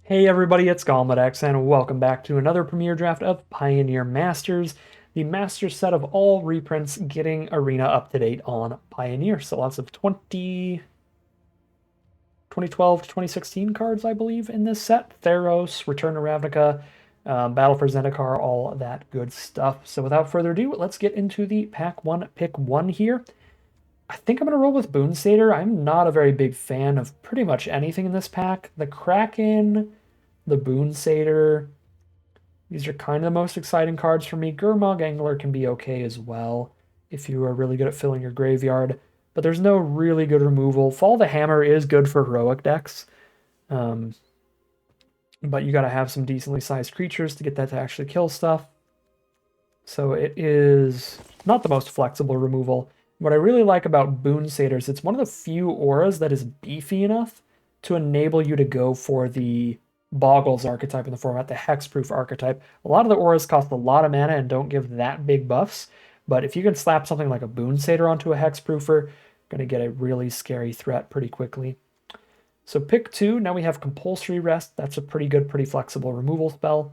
Hey everybody, it's Golmadex, and welcome back to another premiere draft of Pioneer Masters, the master set of all reprints getting Arena up to date on Pioneer. So lots of 2012 to 2016 cards, I believe, in this set. Theros, Return to Ravnica, Battle for Zendikar, all that good stuff. So without further ado, let's get into the pack one, pick one here. I think I'm going to roll with Boon Satyr. I'm not a very big fan of pretty much anything in this pack. The Kraken, the Boon Satyr, these are kind of the most exciting cards for me. Gurmag Angler can be okay as well if you are really good at filling your graveyard, but there's no really good removal. Fall the Hammer is good for heroic decks, um, but you got to have some decently sized creatures to get that to actually kill stuff. So it is not the most flexible removal. What I really like about Boon Satyr is it's one of the few auras that is beefy enough to enable you to go for the Boggles archetype in the format, the Hexproof archetype. A lot of the auras cost a lot of mana and don't give that big buffs, but if you can slap something like a Boon Satyr onto a Hexproofer, going to get a really scary threat pretty quickly. So pick two, now we have Compulsory Rest. That's a pretty good, pretty flexible removal spell.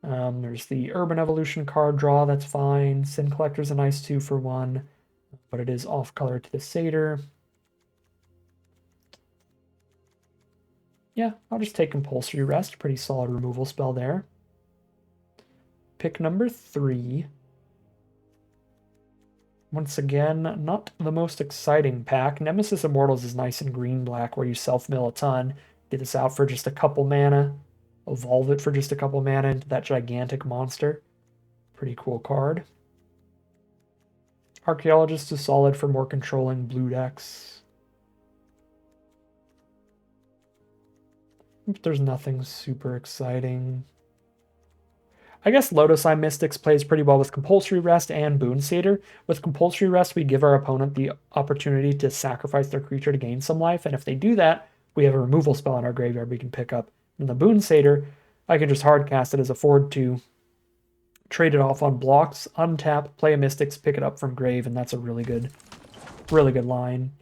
There's the Urban Evolution card draw, that's fine. Sin Collector's a nice 2-for-1, but it is off color to the Satyr. Yeah, I'll just take Compulsory Rest, pretty solid removal spell there. Pick number three. Once again, not the most exciting pack. Nemesis Immortals is nice in green-black, where you self-mill a ton, get this out for just a couple mana, evolve it for just a couple mana into that gigantic monster. Pretty cool card. Archaeologist is solid for more controlling blue decks. There's nothing super exciting. I guess Lotus Eye Mystics plays pretty well with Compulsory Rest and Boon Satyr. With Compulsory Rest, we give our opponent the opportunity to sacrifice their creature to gain some life, and if they do that, we have a removal spell in our graveyard we can pick up. In the Boon Satyr, I can just hardcast it as a 4/2, trade it off on blocks, untap, play a Mystics, pick it up from grave, and that's a really good line.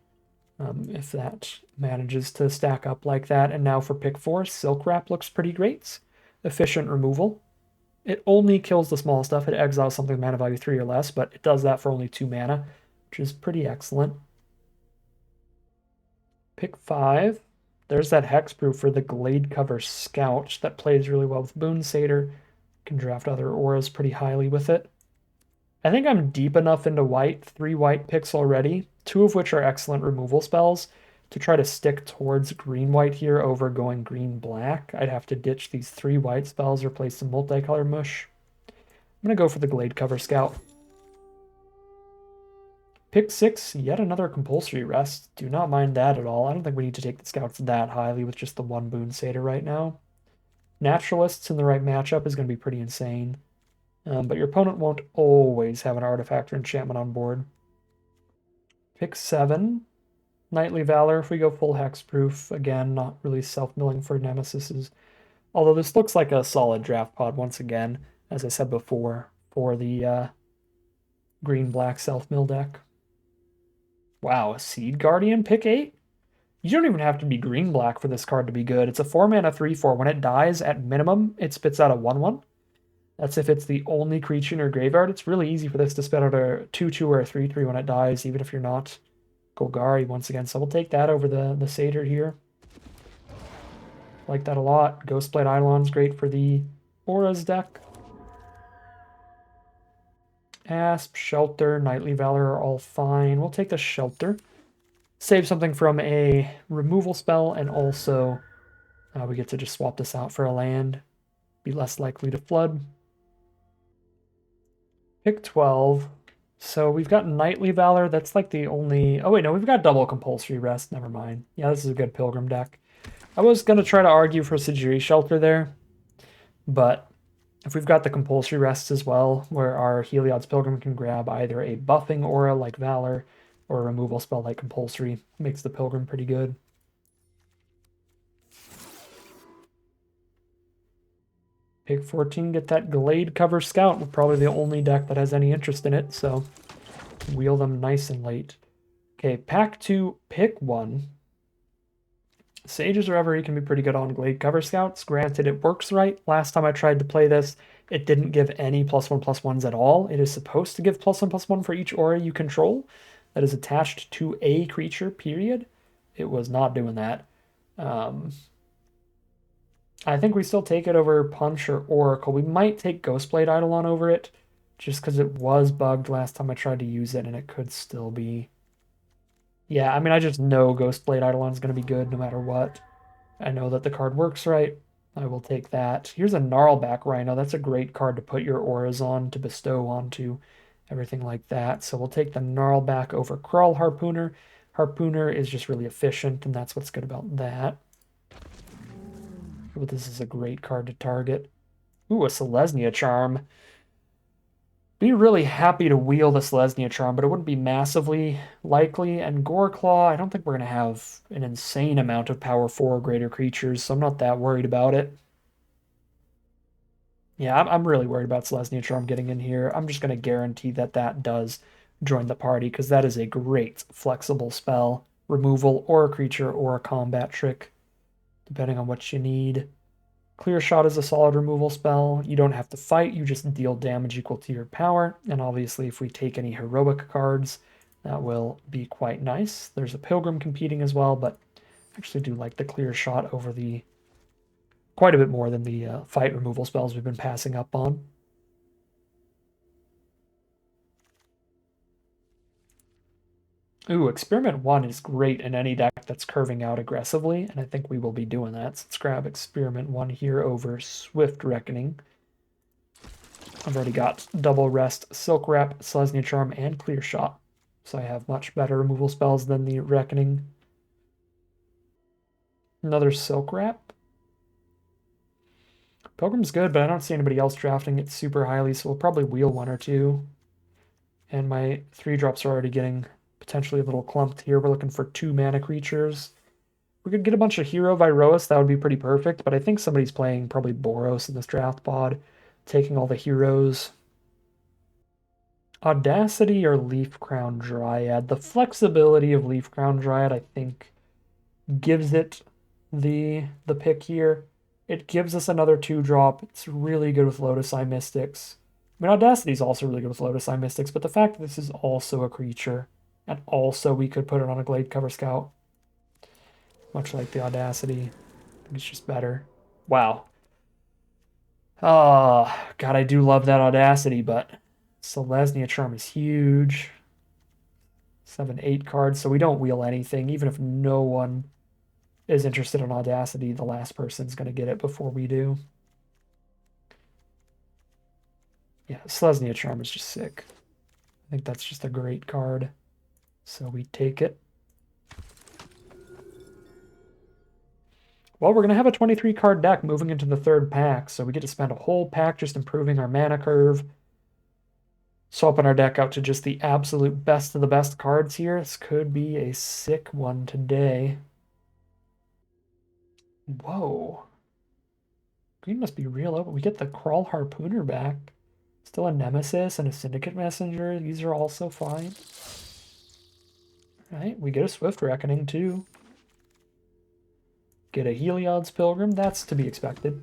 If that manages to stack up like that. And now for pick four, Silk Wrap looks pretty great. Efficient removal. It only kills the small stuff. It exiles something with mana value 3 or less, but it does that for only 2 mana, which is pretty excellent. Pick 5. There's that Hexproof for the Gladecover Scout that plays really well with Boon Satyr. Can draft other auras pretty highly with it. I think I'm deep enough into white, 3 white picks already, 2 of which are excellent removal spells, to try to stick towards green-white here over going green-black. I'd have to ditch these 3 white spells, replace some multicolor mush. I'm going to go for the Gladecover Scout. Pick 6, yet another Compulsory Rest. Do not mind that at all. I don't think we need to take the Scouts that highly with just the one Boon Satyr right now. Naturalists in the right matchup is going to be pretty insane. But your opponent won't always have an artifact or enchantment on board. Pick 7. Knightly Valor, if we go full hexproof, again, not really self-milling for Nemesises. Although this looks like a solid draft pod once again, as I said before, for the green-black self-mill deck. Wow, a Seed Guardian, pick 8? You don't even have to be green-black for this card to be good. It's a 4-mana 3/4. When it dies, at minimum, it spits out a 1/1. That's if it's the only creature in your graveyard. It's really easy for this to spit out a 2/2 or a 3/3 when it dies, even if you're not Golgari once again. So we'll take that over the Satyr here. Like that a lot. Ghostblade Eidolon's great for the Auras deck. Asp, Shelter, Knightly Valor are all fine. We'll take the Shelter. Save something from a removal spell, and also we get to just swap this out for a land. Be less likely to flood. Pick 12. So we've got Knightly Valor. That's like the only... Oh, wait, no, we've got double Compulsory Rest. Never mind. Yeah, this is a good Pilgrim deck. I was going to try to argue for Sejiri Shelter there, but if we've got the Compulsory Rests as well, where our Heliod's Pilgrim can grab either a buffing aura like Valor or a removal spell like Compulsory, makes the Pilgrim pretty good. Pick 14, get that Gladecover Scout. Probably the only deck that has any interest in it, so wheel them nice and late. Okay, pack 2, pick 1. Sages of Reverie can be pretty good on Glade Cover Scouts. Granted, it works right. Last time I tried to play this, it didn't give any +1/+1s at all. It is supposed to give +1/+1 for each aura you control that is attached to a creature, period. It was not doing that. I think we still take it over Punch or Oracle. We might take Ghostblade Eidolon over it, just because it was bugged last time I tried to use it, and it could still be. Yeah, I mean, I just know Ghostblade Eidolon is going to be good no matter what. I know that the card works right. I will take that. Here's a Gnarlback Rhino. That's a great card to put your auras on, to bestow onto, everything like that. So we'll take the Gnarlback over Crawl Harpooner. Harpooner is just really efficient, and that's what's good about that. But this is a great card to target. Ooh, a Selesnya Charm. Be really happy to wheel the Selesnya Charm, but it wouldn't be massively likely. And Goreclaw, I don't think we're going to have an insane amount of power for greater creatures, so I'm not that worried about it. Yeah, I'm really worried about Selesnya Charm getting in here. I'm just going to guarantee that that does join the party, because that is a great flexible spell. Removal, or a creature, or a combat trick, depending on what you need. Clear Shot is a solid removal spell. You don't have to fight, you just deal damage equal to your power. And obviously, if we take any heroic cards, that will be quite nice. There's a Pilgrim competing as well, but I actually do like the Clear Shot over the quite a bit more than the fight removal spells we've been passing up on. Ooh, Experiment 1 is great in any deck that's curving out aggressively, and I think we will be doing that. So let's grab Experiment 1 here over Swift Reckoning. I've already got Double Rest, Silk Wrap, Selesnya Charm, and Clear Shot. So I have much better removal spells than the Reckoning. Another Silk Wrap. Pilgrim's good, but I don't see anybody else drafting it super highly, so we'll probably wheel one or two. And my 3-drops are already getting potentially a little clumped here. We're looking for 2 mana creatures. We could get a bunch of Hero Viroas, that would be pretty perfect, but I think somebody's playing probably Boros in this draft pod, taking all the heroes. Audacity or Leaf Crown Dryad? The flexibility of Leaf Crown Dryad, I think, gives it the pick here. It gives us another 2-drop. It's really good with Lotus Eye Mystics. I mean, Audacity is also really good with Lotus Eye Mystics, but the fact that this is also a creature, and also we could put it on a Glade Cover Scout, much like the Audacity, I think it's just better. Wow. Oh, God, I do love that Audacity, but Selesnya Charm is huge. 7/8 cards, so we don't wheel anything. Even if no one is interested in Audacity, the last person's going to get it before we do. Yeah, Selesnya Charm is just sick. I think that's just a great card. So we take it. Well, we're going to have a 23-card deck moving into the 3rd pack, so we get to spend a whole pack just improving our mana curve, swapping our deck out to just the absolute best of the best cards here. This could be a sick one today. Whoa. Green must be real open. We get the Crawl Harpooner back. Still a Nemesis and a Syndicate Messenger. These are also fine. Right, we get a Swift Reckoning too. Get a Heliod's Pilgrim. That's to be expected.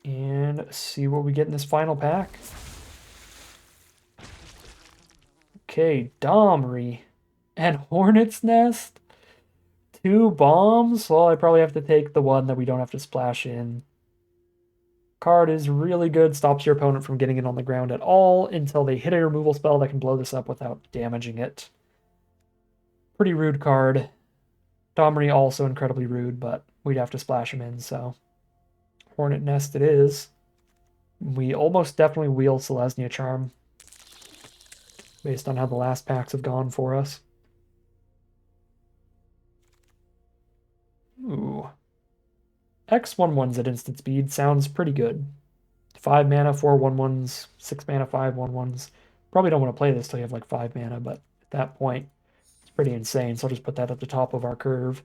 And see what we get in this final pack. Okay, Domri and Hornet's Nest. 2 bombs? Well, I probably have to take the one that we don't have to splash in. Card is really good, stops your opponent from getting it on the ground at all until they hit a removal spell that can blow this up without damaging it. Pretty rude card. Domri also incredibly rude, but we'd have to splash him in, so Hornet Nest it is. We almost definitely wheel Selesnya Charm based on how the last packs have gone for us. Ooh. X11's at instant speed sounds pretty good. 5 mana, 4 1/1s, 6 mana, 5 1/1s. Probably don't want to play this till you have like 5 mana, but at that point, it's pretty insane. So I'll just put that at the top of our curve.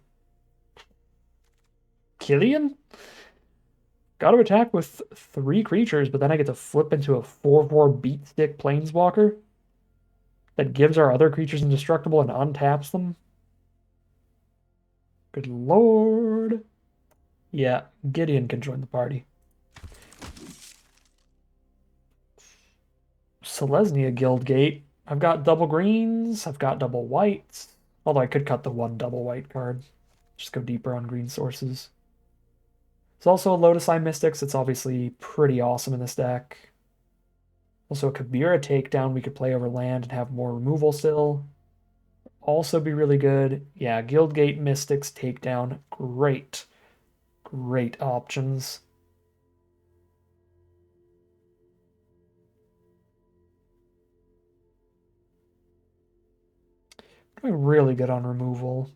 Killian? Got to attack with 3 creatures, but then I get to flip into a 4/4 beat stick planeswalker that gives our other creatures indestructible and untaps them. Good lord. Yeah, Gideon can join the party. Selesnya Guildgate. I've got double greens. I've got double whites. Although I could cut the one double white card. Just go deeper on green sources. There's also a Lotus Eye Mystics. It's obviously pretty awesome in this deck. Also a Kabira Takedown we could play over land and have more removal still. Also be really good. Yeah, Guildgate Mystics Takedown. Great. Great options. Doing really good on removal.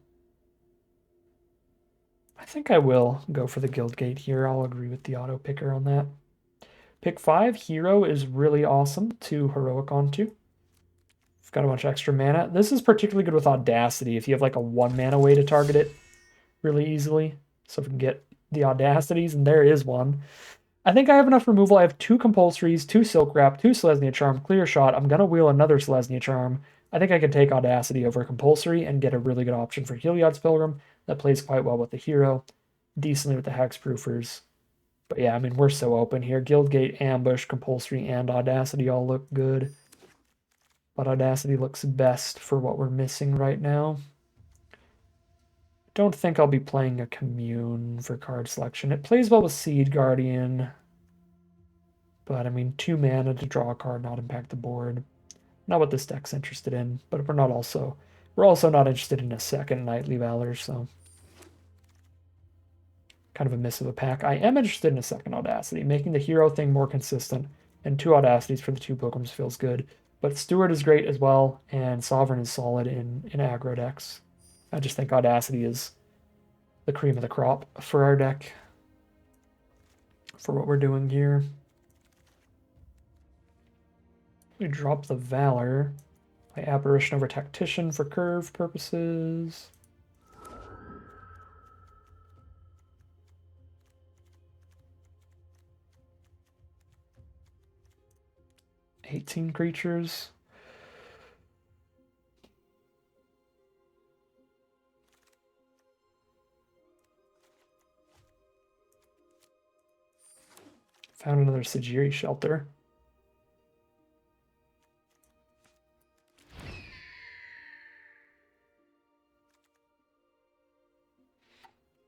I think I will go for the Guildgate here. I'll agree with the auto picker on that. Pick 5, Hero is really awesome to Heroic onto. I've got a bunch of extra mana. This is particularly good with Audacity if you have like a 1 mana way to target it really easily. So if we can get the Audacities, and there is one. I think I have enough removal. I have 2 Compulsories, 2 Silk Wrap, 2 Selesnya Charm, Clear Shot. I'm going to wheel another Selesnya Charm. I think I can take Audacity over Compulsory and get a really good option for Heliod's Pilgrim. That plays quite well with the Hero, decently with the Hexproofers. But yeah, I mean, we're so open here. Guildgate, Ambush, Compulsory, and Audacity all look good. But Audacity looks best for what we're missing right now. Don't think I'll be playing a Commune for card selection. It plays well with Seed Guardian. But I mean, 2 mana to draw a card, not impact the board. Not what this deck's interested in, but we're also not interested in a second Knightly Valor, so kind of a miss of a pack. I am interested in a second Audacity. Making the hero thing more consistent, and 2 Audacities for the 2 Pilgrims feels good. But Steward is great as well, and Sovereign is solid in aggro decks. I just think Audacity is the cream of the crop for our deck, for what we're doing here. We drop the Valor. Play Apparition over Tactician for curve purposes. $18 creatures. Found another Sajiri Shelter.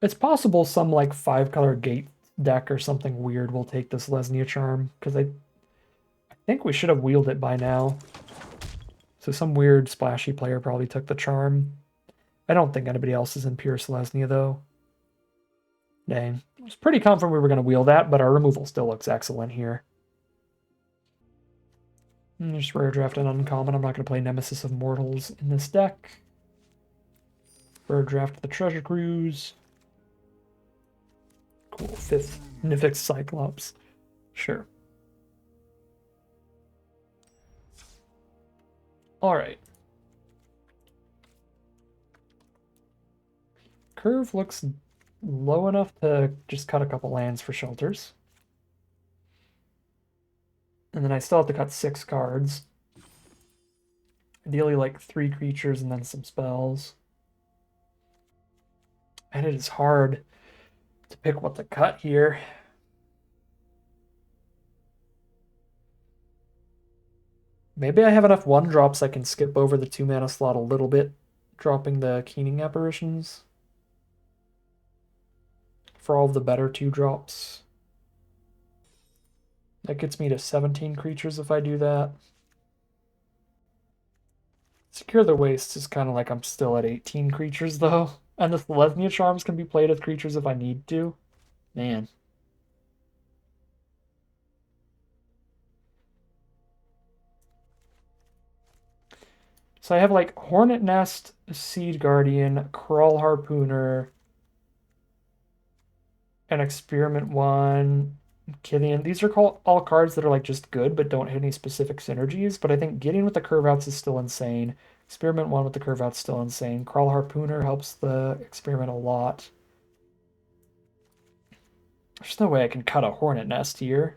It's possible some like 5-color gate deck or something weird will take this Lesnia Charm, because I think we should have wheeled it by now. So some weird splashy player probably took the charm. I don't think anybody else is in pure Selesnya though. Dang. I was pretty confident we were going to wheel that, but our removal still looks excellent here. Just rare draft an uncommon. I'm not going to play Nemesis of Mortals in this deck. Rare draft the Treasure Cruise. Cool. 5th Nifix Cyclops. Sure. All right. Curve looks low enough to just cut a couple lands for shelters. And then I still have to cut 6 cards. Ideally like 3 creatures and then some spells. And it is hard to pick what to cut here. Maybe I have enough 1-drops I can skip over the 2 mana slot a little bit, dropping the Keening Apparitions for all of the better 2-drops. That gets me to 17 creatures if I do that. Secure the Waste is kind of like I'm still at 18 creatures though. And the Selesnya Charms can be played with creatures if I need to. Man. So I have like Hornet Nest, Seed Guardian, Crawl Harpooner, an Experiment 1, Killian. These are all cards that are like just good but don't hit any specific synergies. But I think getting with the curve outs is still insane. Experiment 1 with the curve out's still insane. Crawl Harpooner helps the experiment a lot. There's no way I can cut a Hornet Nest here.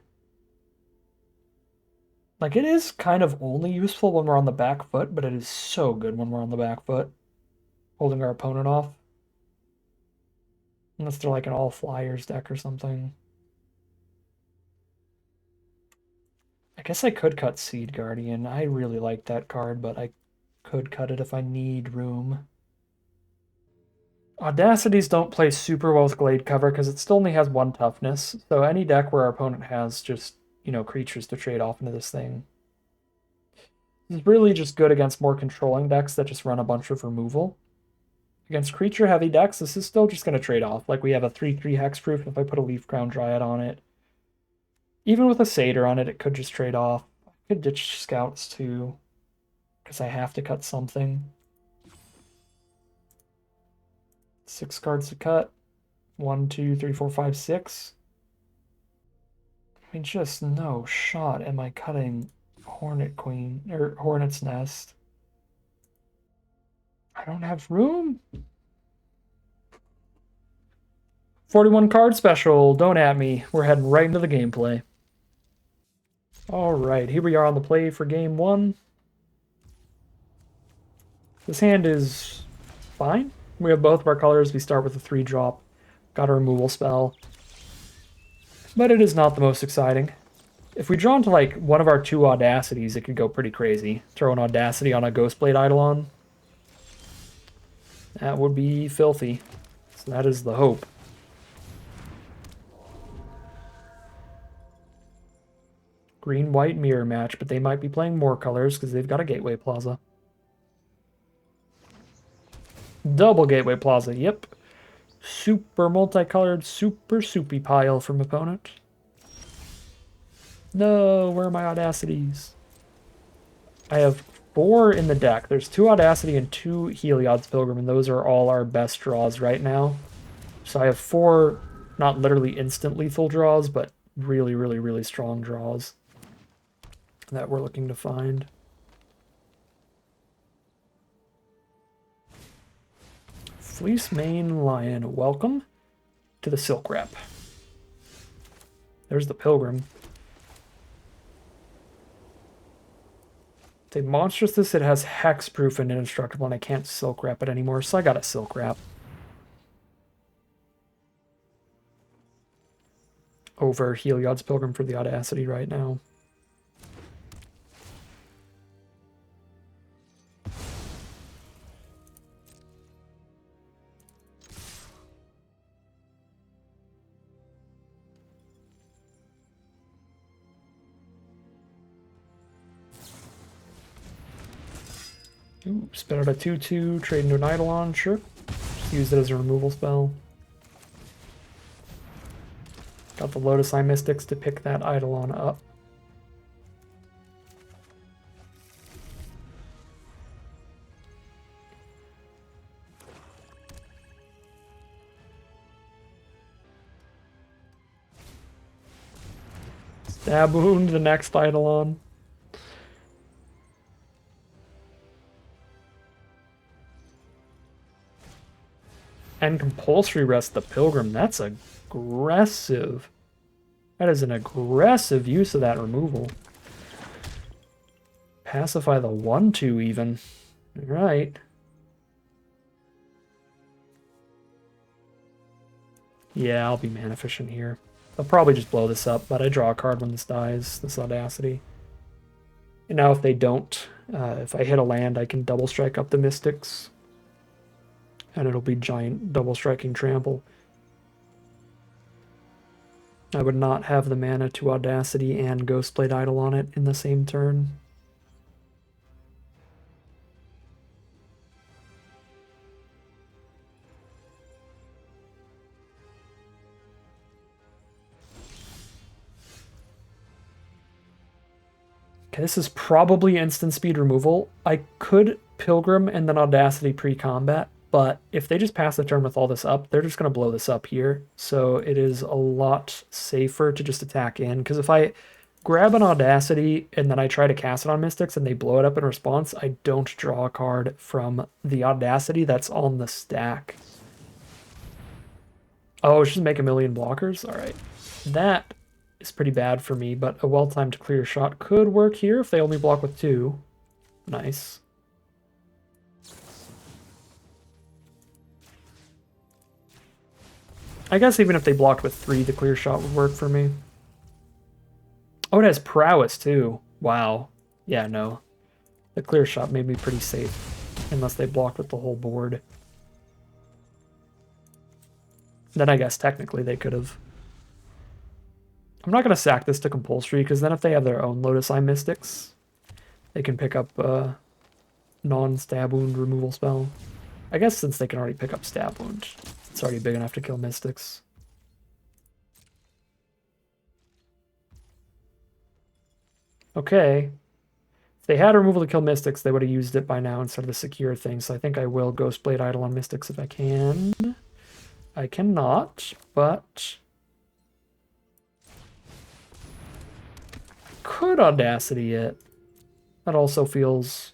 Like, it is kind of only useful when we're on the back foot, but it is so good when we're on the back foot, holding our opponent off. Unless they're like an all flyers deck or something. I guess I could cut Seed Guardian. I really like that card, but I could cut it if I need room. Audacities don't play super well with Glade Cover because it still only has 1 toughness. So any deck where our opponent has just, creatures to trade off into this thing is really just good against more controlling decks that just run a bunch of removal. Against creature heavy decks, this is still just going to trade off. Like we have a 3/3 hexproof if I put a Leaf Crown Dryad on it. Even with a Satyr on it, it could just trade off. I could ditch Scouts too, because I have to cut something. 6 cards to cut. 1, 2, 3, 4, 5, 6. I mean, just no shot am I cutting Hornet Queen, or Hornet's Nest. I don't have room. 41 card special, don't at me. We're heading right into the gameplay. Alright, here we are on the play for game 1. This hand is fine. We have both of our colors. We start with a 3-drop. Got a removal spell. But it is not the most exciting. If we draw into like one of our 2 Audacities, it could go pretty crazy. Throw an Audacity on a Ghostblade Eidolon. That would be filthy. So that is the hope. Green-white mirror match, but they might be playing more colors because they've got a Gateway Plaza. Double Gateway Plaza, yep. Super multicolored, super soupy pile from opponent. No, where are my Audacities? I have 4 in the deck. There's 2 Audacity and 2 Heliod's Pilgrim, and those are all our best draws right now. So I have 4, not literally instant lethal draws, but really, really, really strong draws that we're looking to find. Fleece Mane Lion, welcome to the Silk Wrap. There's the Pilgrim. It's a monstrousness. It has hexproof and indestructible, and I can't Silk Wrap it anymore, so I got a Silk Wrap. Over Heliod's Pilgrim for the Audacity right now. Ooh, spin out a 2/2, trade into an Eidolon, sure. Just use it as a removal spell. Got the Lotus Eye Mystics to pick that Eidolon up. Stab wound the next Eidolon. And compulsory rest the Pilgrim. That's aggressive. That is an aggressive use of that removal. Pacify the 1/2 even. Alright. Yeah, I'll be mana efficient here. I'll probably just blow this up, but I draw a card when this dies, this Audacity. And now if they don't, if I hit a land, I can double strike up the Mystics. And it'll be giant double striking trample. I would not have the mana to Audacity and Ghostblade Idol on it in the same turn. Okay, this is probably instant speed removal. I could Pilgrim and then Audacity pre-combat, but if they just pass the turn with all this up, they're just going to blow this up here. So it is a lot safer to just attack in, because if I grab an Audacity and then I try to cast it on Mystics and they blow it up in response, I don't draw a card from the Audacity that's on the stack. Oh, it's just make a million blockers? All right. That is pretty bad for me, but a well-timed clear shot could work here if they only block with 2. Nice. I guess even if they blocked with 3, the clear shot would work for me. Oh, it has prowess too. Wow. Yeah, no. The clear shot made me pretty safe, unless they blocked with the whole board. Then I guess technically they could have. I'm not going to sack this to compulsory, because then if they have their own Lotus Eye Mystics, they can pick up non-stab wound removal spell. I guess since they can already pick up stab wound, it's already big enough to kill Mystics. Okay. If they had removal to kill Mystics, they would have used it by now instead of the secure thing, so I think I will Ghostblade Idol on Mystics if I can. I cannot, but could Audacity it. That also feels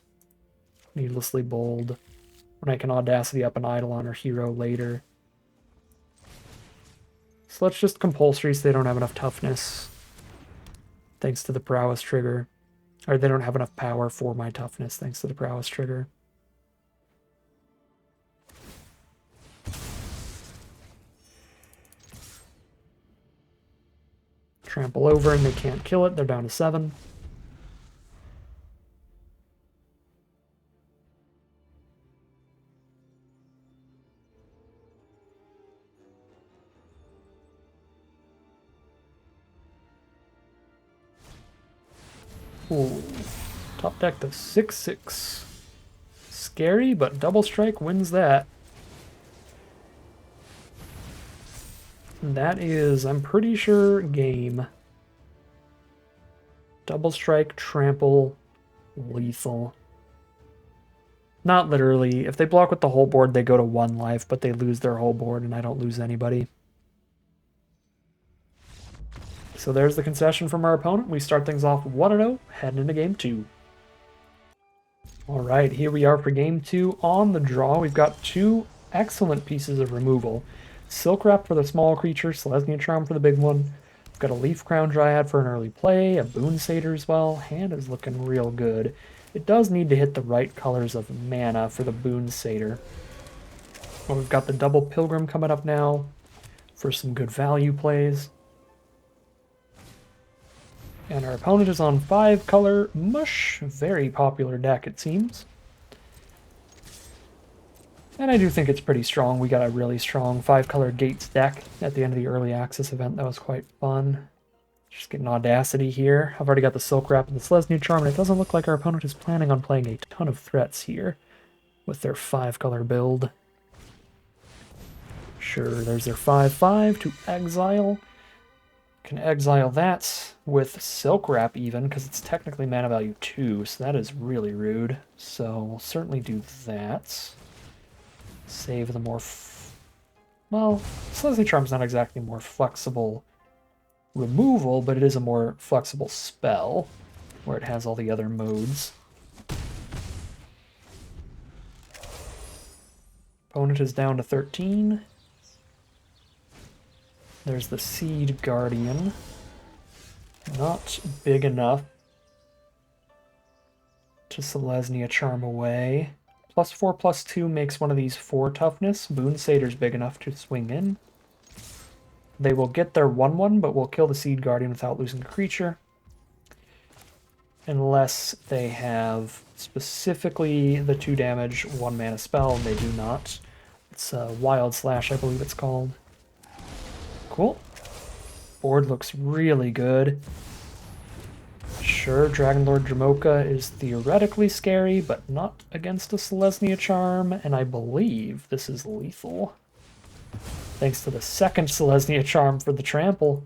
needlessly bold when I can Audacity up an Idol on her hero later. So let's just compulsory so they don't have enough toughness. Thanks to the prowess trigger. Or they don't have enough power for my toughness thanks to the prowess trigger. Trample over and they can't kill it. They're down to 7. Ooh. Top deck to 6/6. Scary, but double strike wins that. And that is, I'm pretty sure, game. Double strike, trample, lethal. Not literally. If they block with the whole board, they go to 1 life, but they lose their whole board, and I don't lose anybody. So there's the concession from our opponent. We start things off 1-0, heading into game 2. All right, here we are for game 2. On the draw, we've got 2 excellent pieces of removal. Silk Wrap for the small creature, Selesnya Charm for the big one. We've got a Leaf Crown Dryad for an early play, a Boon Satyr as well. Hand is looking real good. It does need to hit the right colors of mana for the Boon Satyr. Well, we've got the Double Pilgrim coming up now for some good value plays. And our opponent is on 5-color Mush. Very popular deck, it seems. And I do think it's pretty strong. We got a really strong 5-color Gates deck at the end of the early access event. That was quite fun. Just getting Audacity here. I've already got the Silk Wrap and the Selesnya Charm, and it doesn't look like our opponent is planning on playing a ton of threats here with their 5-color build. Sure, there's their 5/5 to exile. Can exile that with Silk Wrap even, because it's technically mana value 2, so that is really rude. So we'll certainly do that. Save the more... well, Selesnya Charm's not exactly more flexible removal, but it is a more flexible spell, where it has all the other modes. Opponent is down to 13. There's the Seed Guardian. Not big enough to Selesnya Charm away. +4/+2 makes one of these 4 toughness. Boon Satyr's big enough to swing in. They will get their 1/1, but will kill the Seed Guardian without losing a creature. Unless they have specifically the 2 damage, 1 mana spell, and they do not. It's Wild Slash, I believe it's called. Cool. Board looks really good. Sure, Dragonlord Dramoka is theoretically scary, but not against a Selesnya Charm, and I believe this is lethal. Thanks to the second Selesnya Charm for the trample.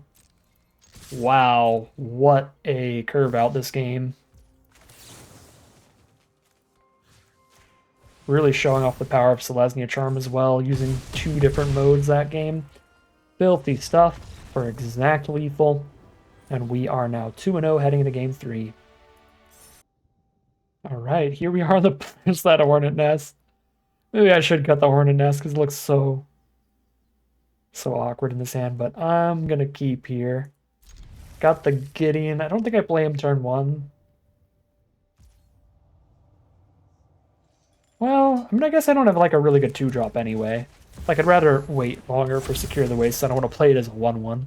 Wow, what a curve out this game. Really showing off the power of Selesnya Charm as well, using 2 different modes that game. Filthy stuff for exact lethal. And we are now 2-0 heading into game 3. Alright, here we are. There's that Hornet Nest. Maybe I should cut the Hornet Nest because it looks so awkward in this hand, but I'm going to keep here. Got the Gideon. I don't think I play him turn 1. Well, I mean, I guess I don't have like a really good 2-drop anyway. Like, I'd rather wait longer for Secure the Waste. I don't want to play it as a 1-1.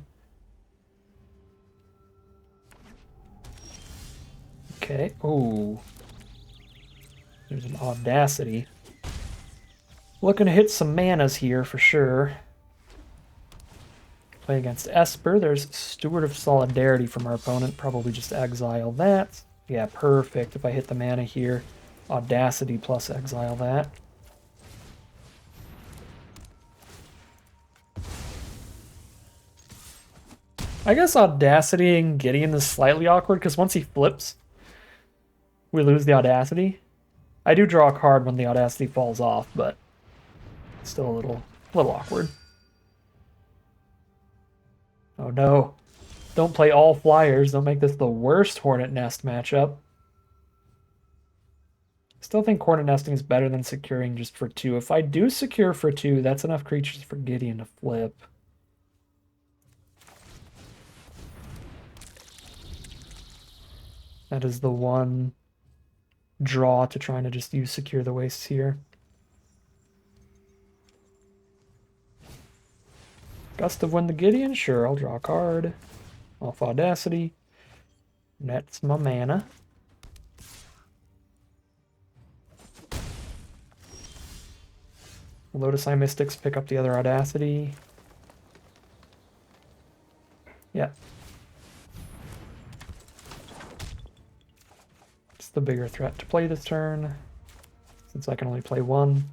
Okay. Ooh. There's an Audacity. Looking to hit some manas here for sure. Play against Esper. There's Steward of Solidarity from our opponent. Probably just exile that. Yeah, perfect. If I hit the mana here, Audacity plus exile that. I guess Audacity and Gideon is slightly awkward because once he flips, we lose the Audacity. I do draw a card when the Audacity falls off, but still a little awkward. Oh no. Don't play all flyers. Don't make this the worst Hornet Nest matchup. Still think Hornet Nesting is better than securing just for 2. If I do secure for 2, that's enough creatures for Gideon to flip. That is the one draw to trying to just use Secure the Wastes here. Gust of Wind the Gideon? Sure, I'll draw a card. Off Audacity. That's my mana. Lotus Eye Mystics pick up the other Audacity. Yeah. It's the bigger threat to play this turn, since I can only play 1.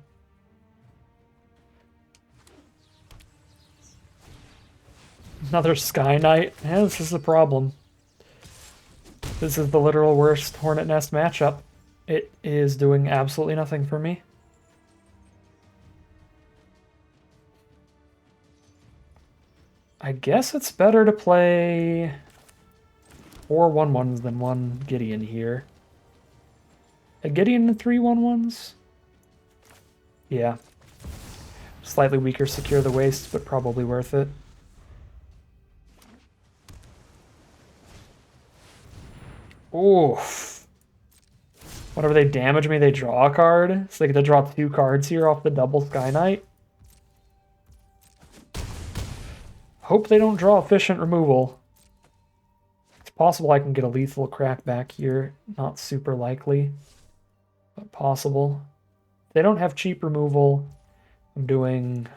Another Sky Knight. Yeah, this is the problem. This is the literal worst Hornet Nest matchup. It is doing absolutely nothing for me. I guess it's better to play 4 1-1s than 1 Gideon here. A Gideon and 3 1-1s? Yeah. Slightly weaker Secure the Waste, but probably worth it. Oof. Whenever they damage me, they draw a card. So they get to draw 2 cards here off the double Sky Knight. Hope they don't draw efficient removal. It's possible I can get a lethal crack back here. Not super likely, but possible. If they don't have cheap removal, I'm doing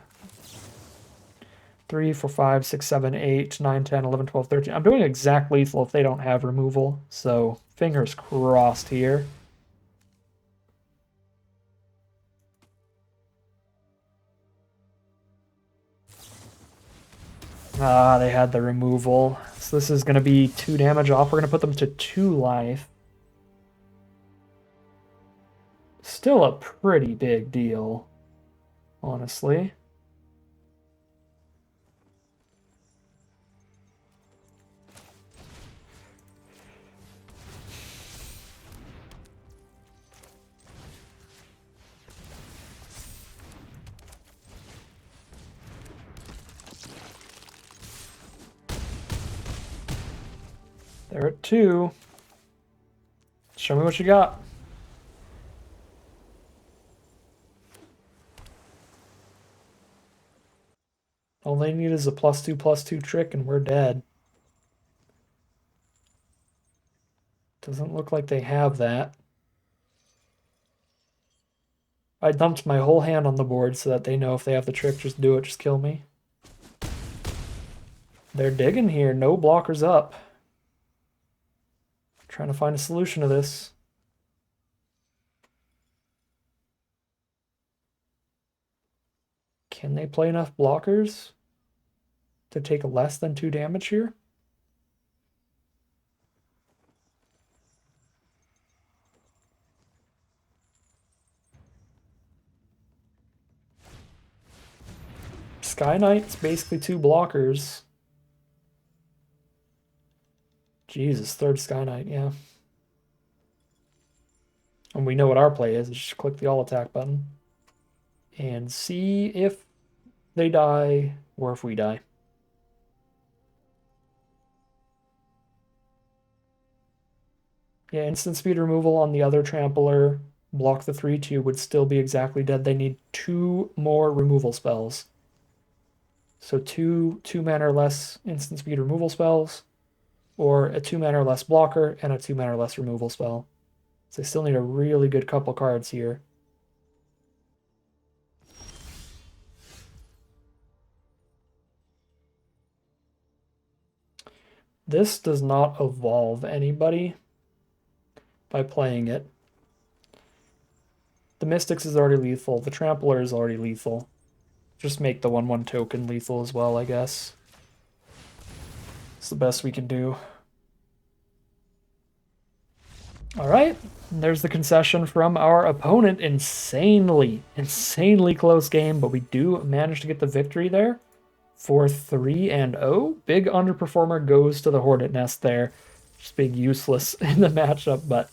3, 4, 5, 6, 7, 8, 9, 10, 11, 12, 13. I'm doing exact lethal if they don't have removal. So fingers crossed here. Ah, they had the removal. So this is going to be 2 damage off. We're going to put them to 2 life. Still a pretty big deal, honestly. They're at 2. Show me what you got. All they need is a +2/+2 trick and we're dead. Doesn't look like they have that. I dumped my whole hand on the board so that they know if they have the trick, just do it, just kill me. They're digging here, no blockers up. Trying to find a solution to this. Can they play enough blockers to take less than 2 damage here? Sky Knight's basically 2 blockers. Jesus, 3rd Sky Knight, yeah. And we know what our play is. Just click the all attack button. And see if they die or if we die. Yeah, instant speed removal on the other trampler. block the 3/2 would still be exactly dead. They need 2 more removal spells. So 2 mana or less instant speed removal spells, or a 2 mana or less blocker and a 2 mana or less removal spell. So they still need a really good couple cards here. This does not evolve anybody by playing it. The Mystics is already lethal. The Trampler is already lethal. Just make the 1/1 token lethal as well, I guess. It's the best we can do. Alright, there's the concession from our opponent. Insanely close game, but we do manage to get the victory there. 4-3-0. Big underperformer goes to the Hornet Nest there. Just being useless in the matchup, but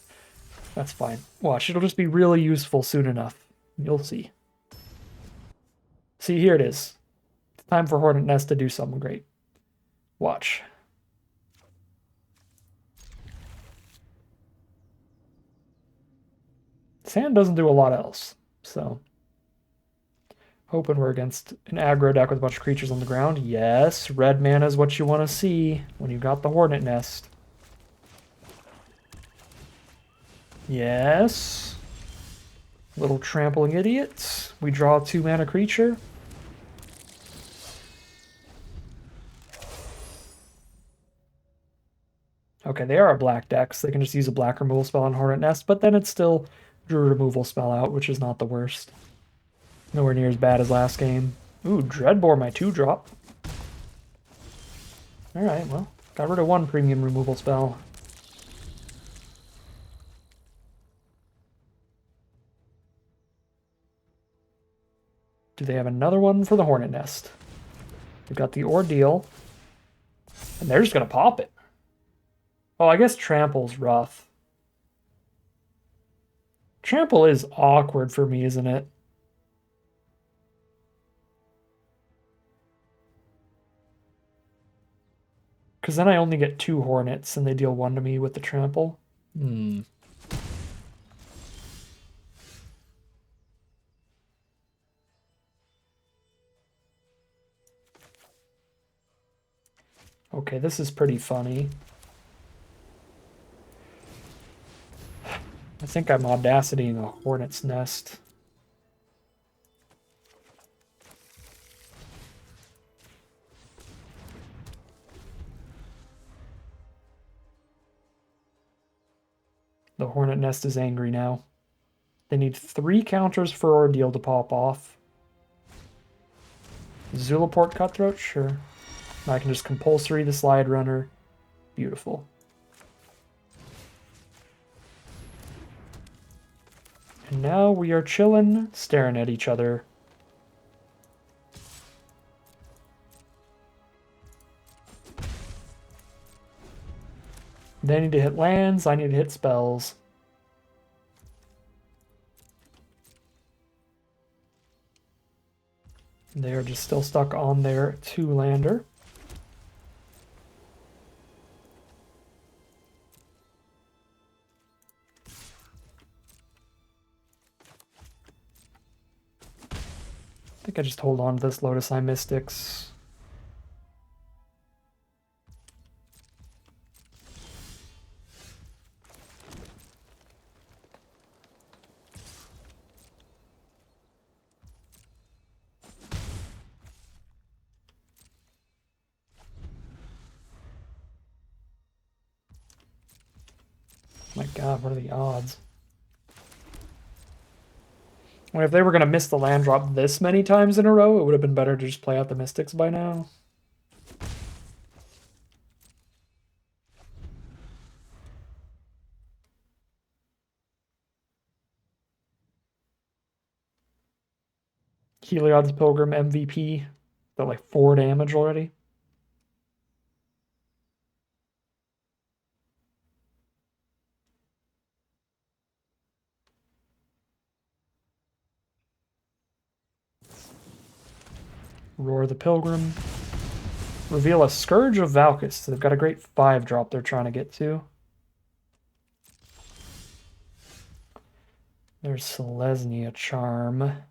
that's fine. Watch, it'll just be really useful soon enough. You'll see. See, here it is. It's time for Hornet Nest to do something great. Watch. Sand doesn't do a lot else, so hoping we're against an aggro deck with a bunch of creatures on the ground. Yes, red mana is what you want to see when you got the Hornet Nest. Yes. Little trampling idiots. We draw a 2 mana creature. Okay, they are a black deck, so they can just use a black removal spell on Hornet Nest, but then it's still drew a removal spell out, which is not the worst. Nowhere near as bad as last game. Ooh, Dreadbore, my 2-drop. Alright, well, got rid of 1 premium removal spell. Do they have another one for the Hornet Nest? They've got the Ordeal. And they're just going to pop it. Oh, I guess Trample's rough. Trample is awkward for me, isn't it? Because then I only get 2 Hornets and they deal 1 to me with the Trample. Okay, this is pretty funny. I think I'm audacitying a Hornet's Nest. The Hornet Nest is angry now. They need 3 counters for Ordeal to pop off. Zulaport Cutthroat? Sure. I can just compulsory the Slide Runner. Beautiful. And now we are chilling, staring at each other. They need to hit lands, I need to hit spells. They are just still stuck on their 2-lander. I think I just hold on to this Lotus Eye Mystics. My god, what are the odds? Well, if they were going to miss the land drop this many times in a row, it would have been better to just play out the Mystics by now. Heliod's Pilgrim MVP. Got like 4 damage already. Roar the Pilgrim. Reveal a Scourge of Valkus. So they've got a great 5-drop they're trying to get to. There's Selesnya Charm.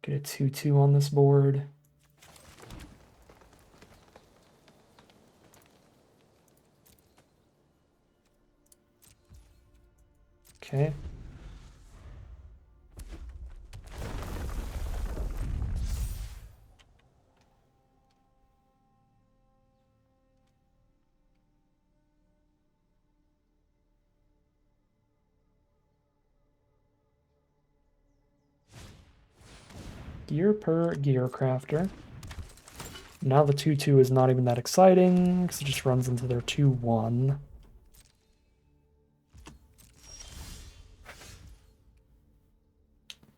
Get a 2/2 on this board. Okay. Gear per Gear Crafter. Now the 2/2 is not even that exciting because it just runs into their 2/1.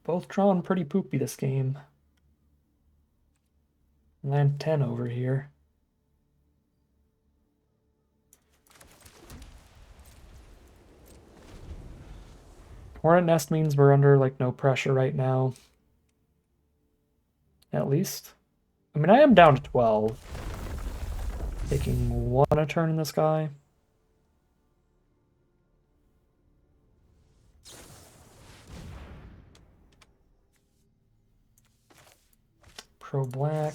Both drawn pretty poopy this game. Land 10 over here. Hornet Nest means we're under like no pressure right now. At least. I mean, I am down to 12. Taking 1 a turn in this guy. Pro black.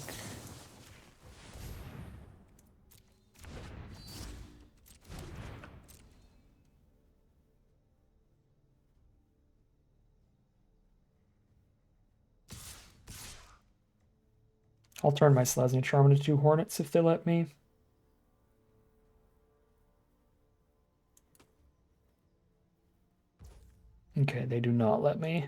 I'll turn my Selesnya Charm into 2 Hornets if they let me. Okay, they do not let me.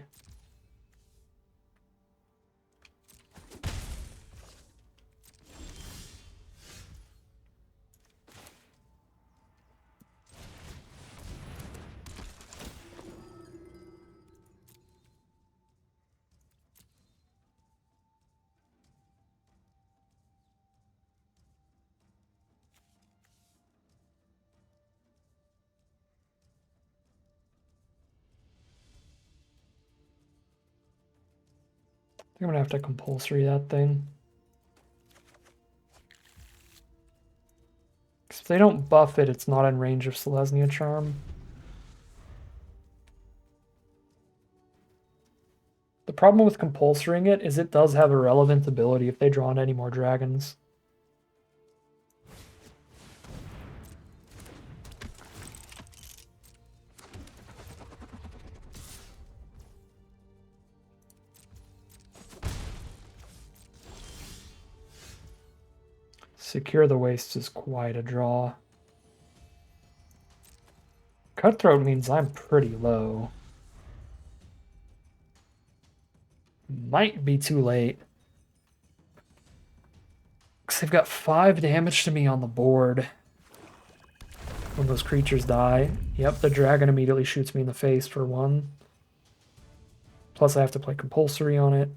I'm gonna have to compulsory that thing. If they don't buff it, it's not in range of Selesnya Charm. The problem with compulsorying it is it does have a relevant ability if they draw in any more dragons. Secure the Wastes is quite a draw. Cutthroat means I'm pretty low. Might be too late. Because they've got 5 damage to me on the board. When those creatures die. Yep, the dragon immediately shoots me in the face for 1. Plus I have to play compulsory on it.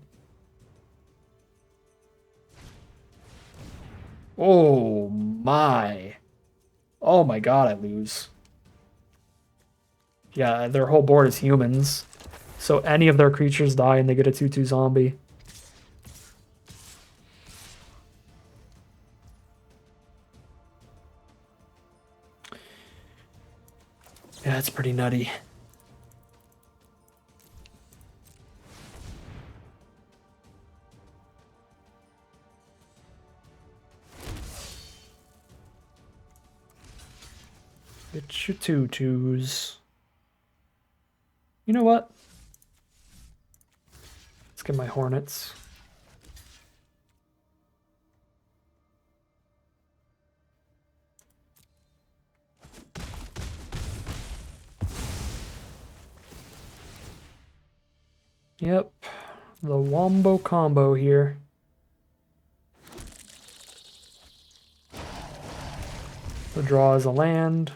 Oh my. Oh my god, I lose. Yeah, their whole board is humans. So any of their creatures die and they get a 2/2 zombie. Yeah, it's pretty nutty. Get your 2/2s. You know what? Let's get my Hornets. Yep, the Wombo combo here. The draw is a land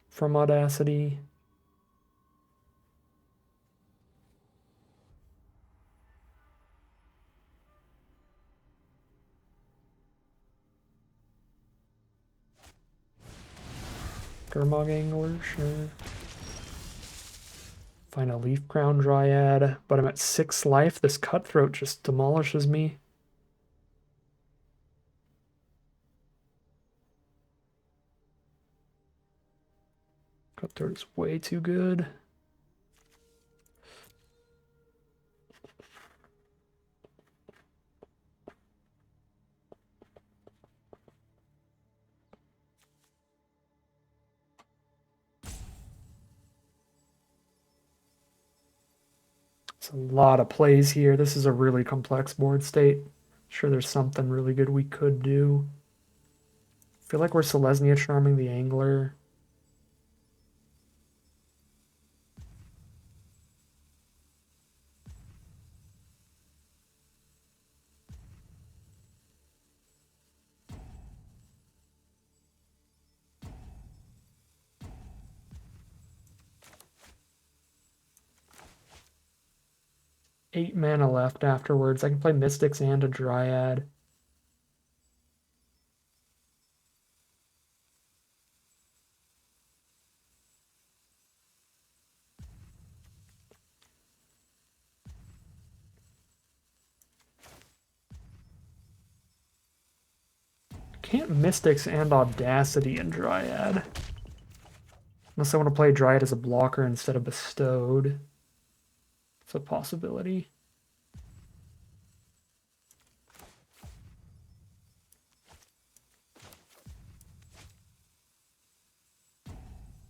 from Audacity. Gurmag Angler, sure. Find a Leaf Crown Dryad, but I'm at 6 life. This Cutthroat just demolishes me. Cutthroat is way too good. It's a lot of plays here. This is a really complex board state. Sure, there's something really good we could do. I feel like we're Selesnya charming the angler. Eight mana left afterwards. I can play Mystics and a Dryad. Can't Mystics and Audacity and Dryad. Unless I want to play Dryad as a blocker instead of Bestowed. It's a possibility.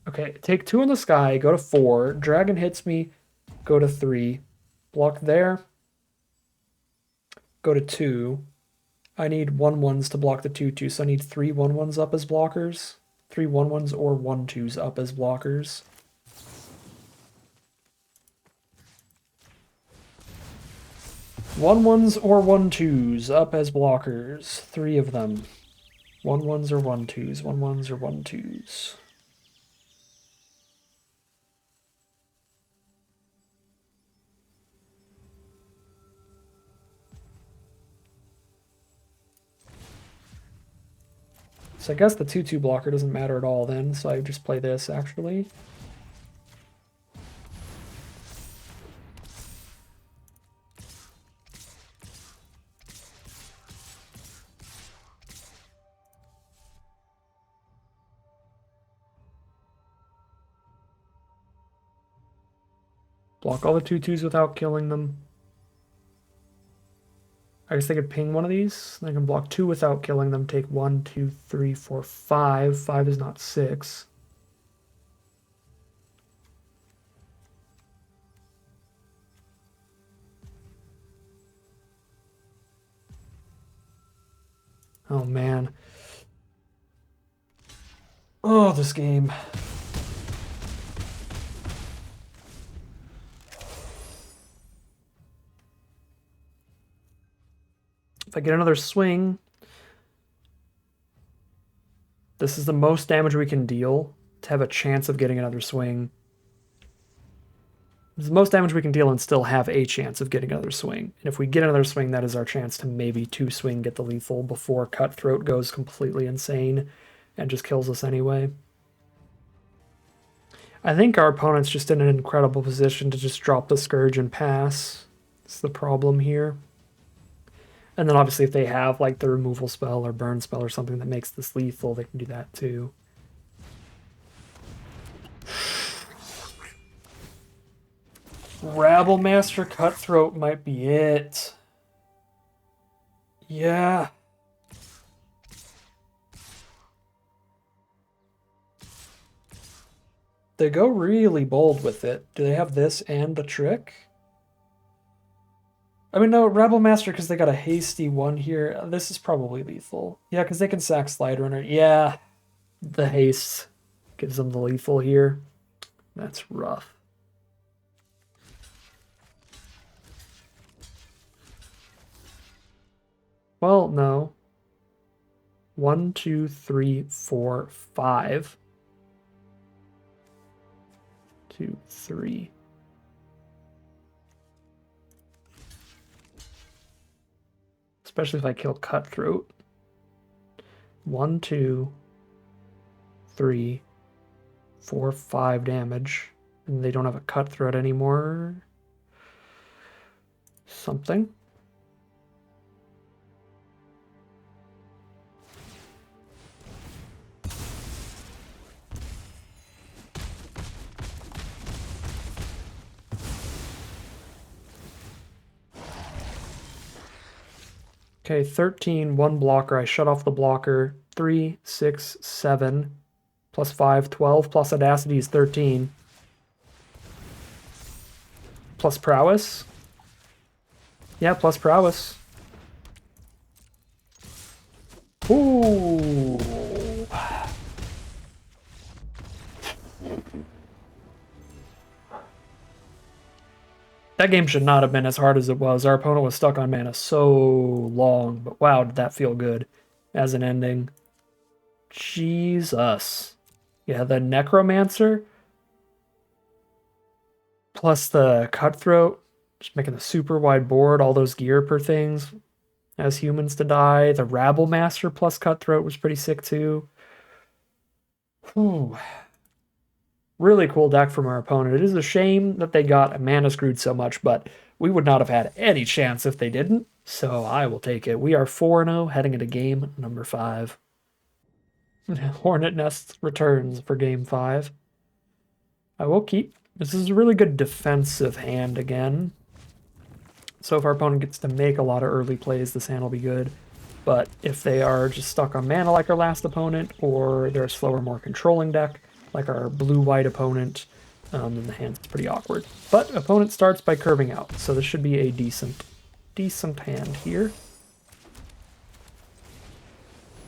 Okay, take 2 in the sky, go to 4. Dragon hits me, go to 3. Block there. Go to 2. I need 1/1s to block the 2/2, so I need 3 1/1s up as blockers. 3 1/1s or 1/2s up as blockers. One ones or 1/2s up as blockers. 3 of them. 1/1s or 1/2s. 1/1s or 1/2s. So I guess the 2/2 blocker doesn't matter at all then, so I just play this actually. Block all the 2/2s without killing them. I guess they could ping one of these. They can block 2 without killing them. Take 1, 2, 3, 4, 5. 5 is not 6. Oh man. Oh, this game. If I get another swing, this is the most damage we can deal to have a chance of getting another swing. This is the most damage we can deal and still have a chance of getting another swing. And if we get another swing, that is our chance to maybe 2-swing get the lethal before Cutthroat goes completely insane and just kills us anyway. I think our opponent's just in an incredible position to just drop the Scourge and pass. That's the problem here. And then obviously if they have like the removal spell or burn spell or something that makes this lethal, they can do that too. Rabblemaster Cutthroat might be it. Yeah. They go really bold with it. Do they have this and the trick? I mean, no, Rabblemaster, because they got a hasty one here. This is probably lethal. Yeah, because they can sack Sliderunner. Yeah, the haste gives them the lethal here. That's rough. Well, no. 1, 2, 3, 4, 5. 2, 3. Especially if I kill Cutthroat. 1, 2, 3, 4, 5 damage. And they don't have a Cutthroat anymore. Something. Okay, 13, one blocker. I shut off the blocker. 3, 6, 7, plus 5, 12, plus Audacity is 13. Plus Prowess. Yeah, plus Prowess. Ooh. That game should not have been as hard as it was. Our opponent was stuck on mana so long, but wow, did that feel good as an ending. Jesus. Yeah, the Necromancer plus the Cutthroat, just making a super wide board, all those gear per things as humans to die. The Rabble Master plus Cutthroat was pretty sick too. Whew. Really cool deck from our opponent. It is a shame that they got mana screwed so much, but we would not have had any chance if they didn't, so I will take it. We are 4-0 heading into game number 5. Hornet Nest returns for game 5. I will keep. This is a really good defensive hand again. So if our opponent gets to make a lot of early plays, this hand will be good. But if they are just stuck on mana like our last opponent, or they're a slower, more controlling deck, like our blue-white opponent, then the hand's pretty awkward. But opponent starts by curving out, so this should be a decent hand here.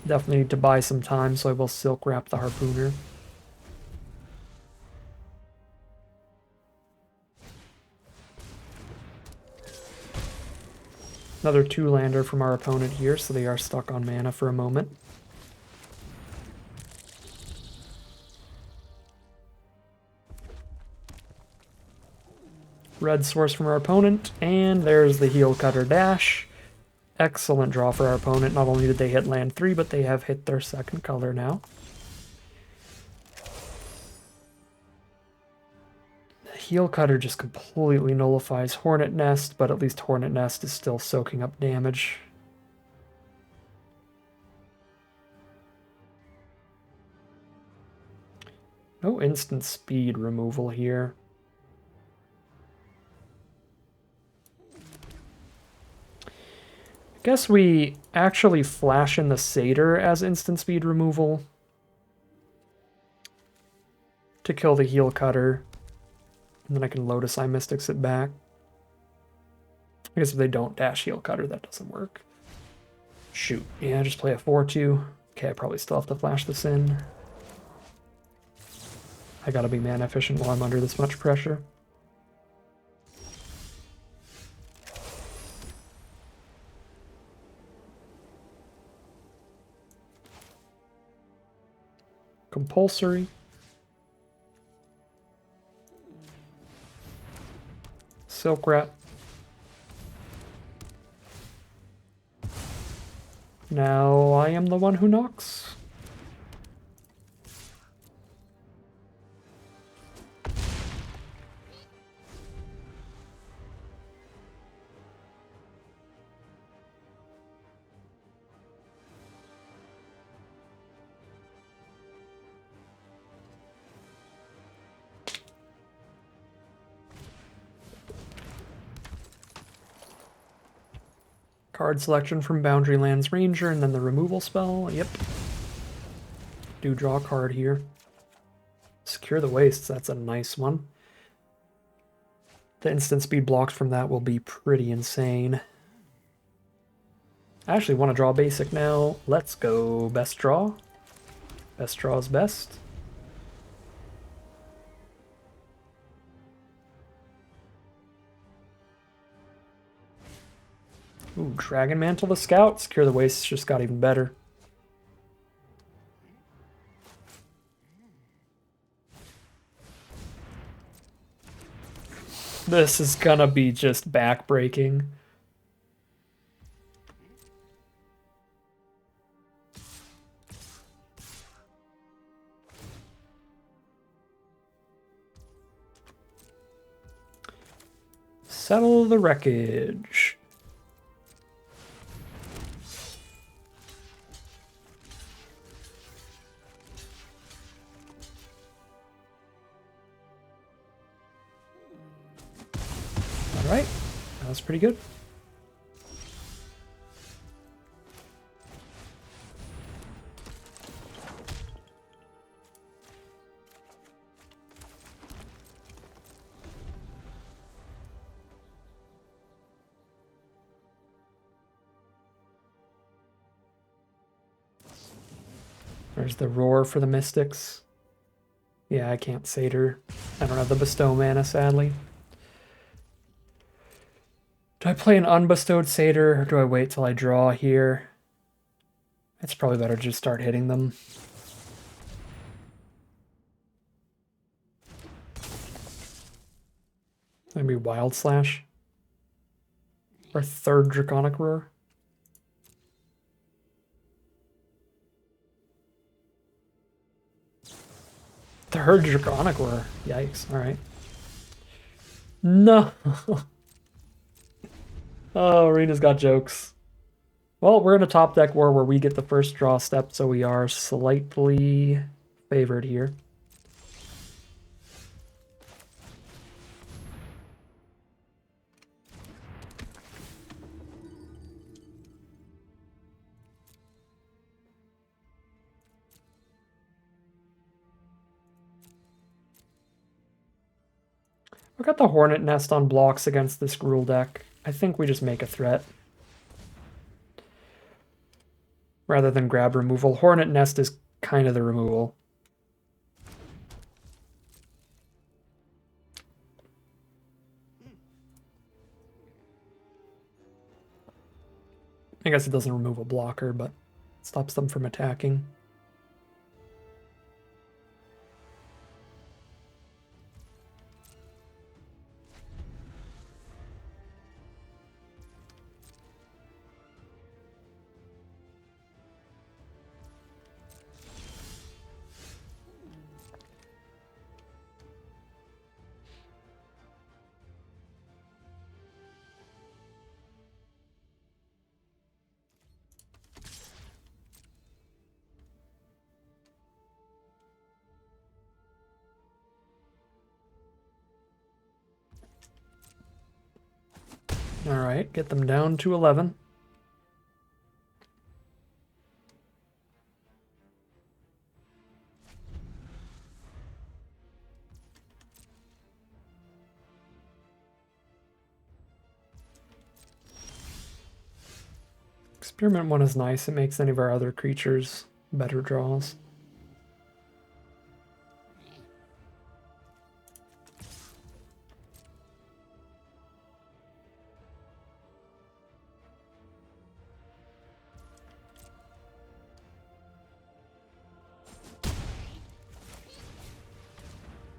Definitely need to buy some time, so I will Silk Wrap the Harpooner. Another 2-lander from our opponent here, so they are stuck on mana for a moment. Red source from our opponent, and there's the Heel Cutter Dash. Excellent draw for our opponent. Not only did they hit land 3, but they have hit their second color now. The Heel Cutter just completely nullifies Hornet Nest, but at least Hornet Nest is still soaking up damage. No instant speed removal here. I guess we actually flash in the Satyr as instant speed removal to kill the Heel Cutter, and then I can Lotus Eye Mystics it back. I guess if they don't dash Heel Cutter, that doesn't work. Shoot. Yeah, just play a 4-2. Okay, I probably still have to flash this in. I gotta be mana efficient while I'm under this much pressure. Compulsory. Silk Wrap. Now I am the one who knocks. Card selection from Boundary Lands Ranger, and then the removal spell. Yep. Do draw a card here. Secure the Wastes, that's a nice one. The instant speed blocks from that will be pretty insane. I actually want to draw basic now. Let's go best draw. Best draw is best. Ooh, Dragon Mantle the Scout. Secure the Wastes just got even better. This is gonna be just backbreaking. Settle the wreckage. All right, that was pretty good. There's the Roar for the Mystics. Yeah, I can't Satyr. I don't have the Bestow mana, sadly. Do I play an unbestowed Satyr, or do I wait till I draw here? It's probably better to just start hitting them. Maybe Wild Slash. Or third Draconic Roar. Third Draconic Roar. Yikes. Alright. No! Oh, Arena's got jokes. Well, we're in a top deck war where we get the first draw step, so we are slightly favored here. We've got the Hornet Nest on blocks against this Gruul deck. I think we just make a threat. Rather than grab removal. Hornet Nest is kind of the removal. I guess it doesn't remove a blocker, but it stops them from attacking. Alright, get them down to 11. Experiment 1 is nice. It makes any of our other creatures better draws.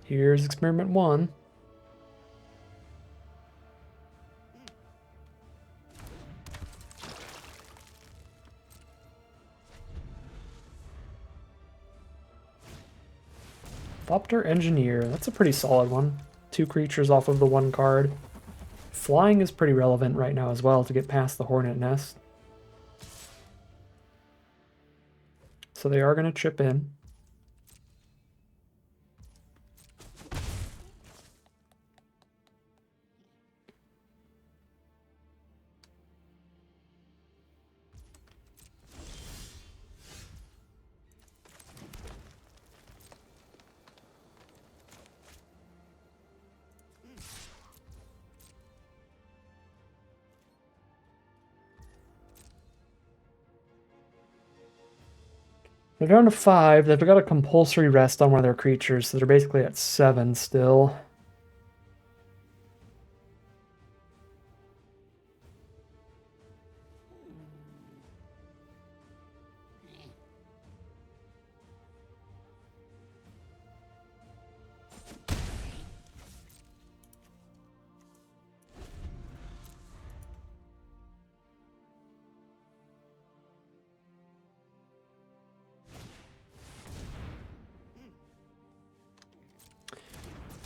Here's Experiment 1. Thopter Engineer, that's a pretty solid one. 2 creatures off of the 1 card. Flying is pretty relevant right now as well to get past the Hornet Nest. So they are going to chip in. They're down to 5. They've got a compulsory rest on one of their creatures, so they're basically at 7 still.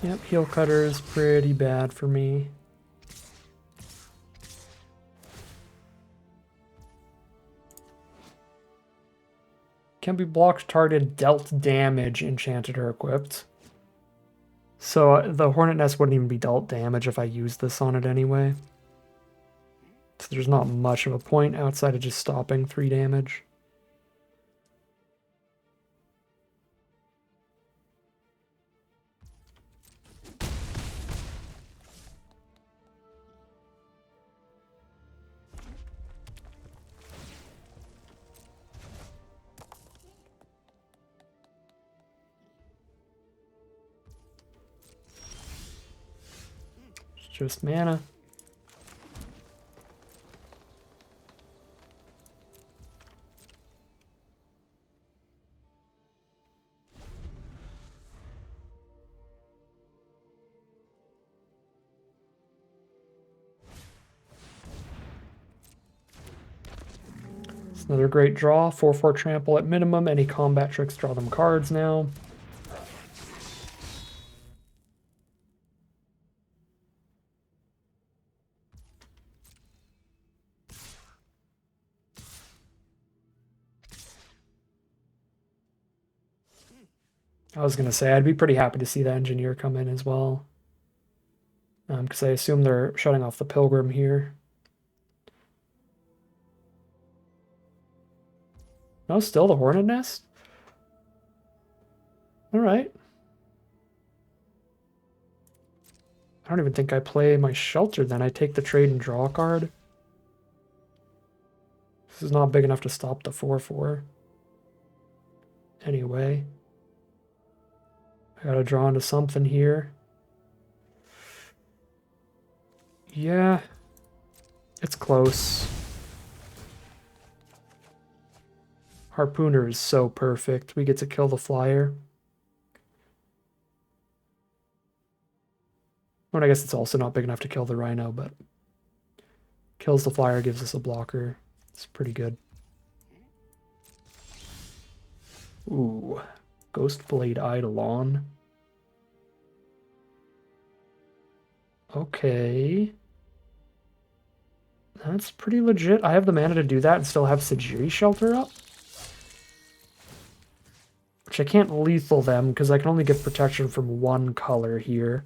Yep, Heel Cutter is pretty bad for me. Can be blocked, targeted, dealt damage, enchanted or equipped. So the Hornet Nest wouldn't even be dealt damage if I used this on it anyway. So there's not much of a point outside of just stopping 3 damage. just mana. It's another great draw. 4/4 trample at minimum. Any combat tricks draw them cards now. I was going to say, I'd be pretty happy to see the engineer come in as well. Because I assume they're shutting off the pilgrim here. No, still the Hornet nest? Alright. I don't even think I play my shelter then. I take the trade and draw a card. This is not big enough to stop the 4/4. Anyway. I gotta draw into something here. Yeah. It's close. Harpooner is so perfect. We get to kill the flyer. Well, I guess it's also not big enough to kill the rhino, but kills the flyer, gives us a blocker. It's pretty good. Ooh. Ghostblade Eidolon. Okay. That's pretty legit. I have the mana to do that and still have Sajiri Shelter up. Which I can't lethal them because I can only get protection from one color here.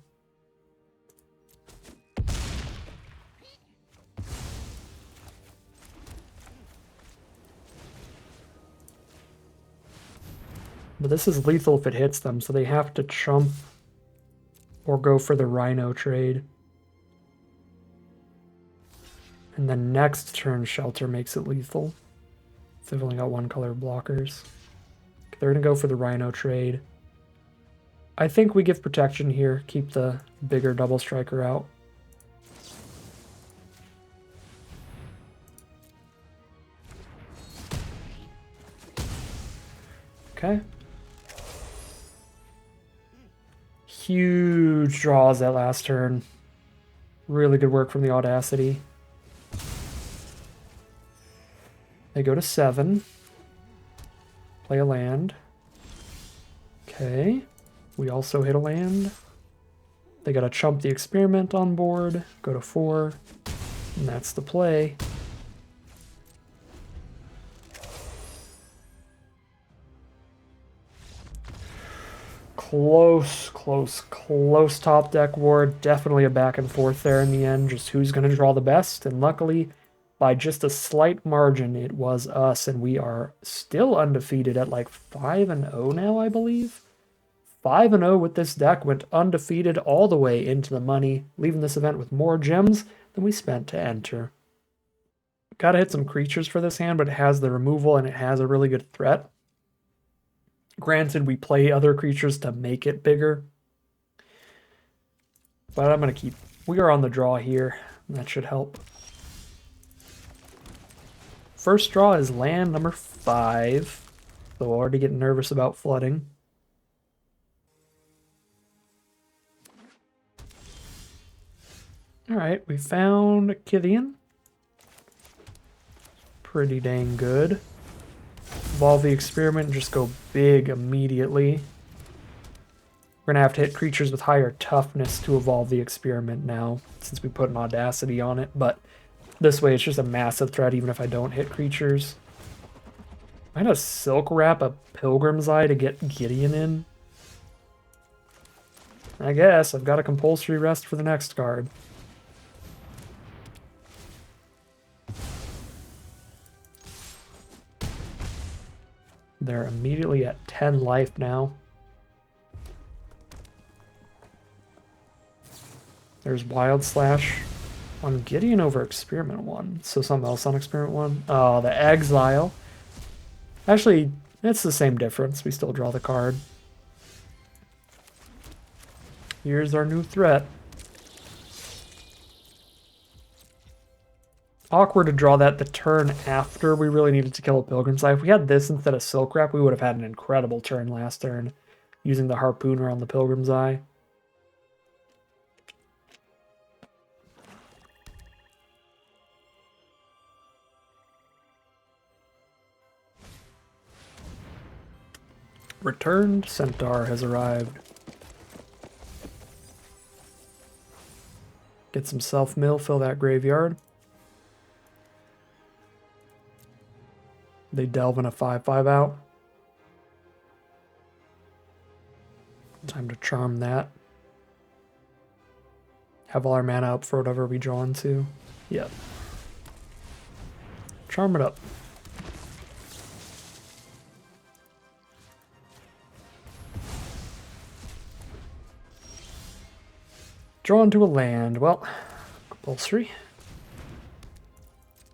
But this is lethal if it hits them, so they have to chump or go for the rhino trade. And then next turn shelter makes it lethal. If they've only got one color blockers. They're going to go for the rhino trade. I think we give protection here, keep the bigger double striker out. Okay. Huge draws that last turn. Really good work from the Audacity. They go to 7. Play a land. Okay. We also hit a land. They gotta chump the experiment on board. Go to 4. And that's the play. Close top deck war. Definitely a back and forth there in the end. Just who's going to draw the best. And luckily, by just a slight margin, it was us. And we are still undefeated at like 5-0 now, I believe. 5-0 with this deck. Went undefeated all the way into the money. Leaving this event with more gems than we spent to enter. Gotta hit some creatures for this hand, but it has the removal and it has a really good threat. Granted, we play other creatures to make it bigger. But I'm going to keep... We are on the draw here. That should help. First draw is land number 5. So already getting nervous about flooding. Alright, we found Kithian. Pretty dang good. Evolve the experiment and just go big immediately. We're going to have to hit creatures with higher toughness to evolve the experiment now, since we put an Audacity on it, but this way it's just a massive threat even if I don't hit creatures. I'm going to Silk Wrap a Pilgrim's Eye to get Gideon in. I guess I've got a compulsory rest for the next card. They're immediately at 10 life now. There's Wild Slash on Gideon over Experiment 1. So something else on Experiment 1. Oh, the Exile. Actually, it's the same difference. We still draw the card. Here's our new threat. Awkward to draw that the turn after we really needed to kill a Pilgrim's Eye. If we had this instead of Silk Wrap, we would have had an incredible turn last turn using the Harpooner on the Pilgrim's Eye. Returned Centaur has arrived. Get some self-mill, fill that graveyard. They delve in a 5/5 out. Time to charm that. Have all our mana up for whatever we draw into. Yep. Charm it up. Drawn to a land. Well, compulsory.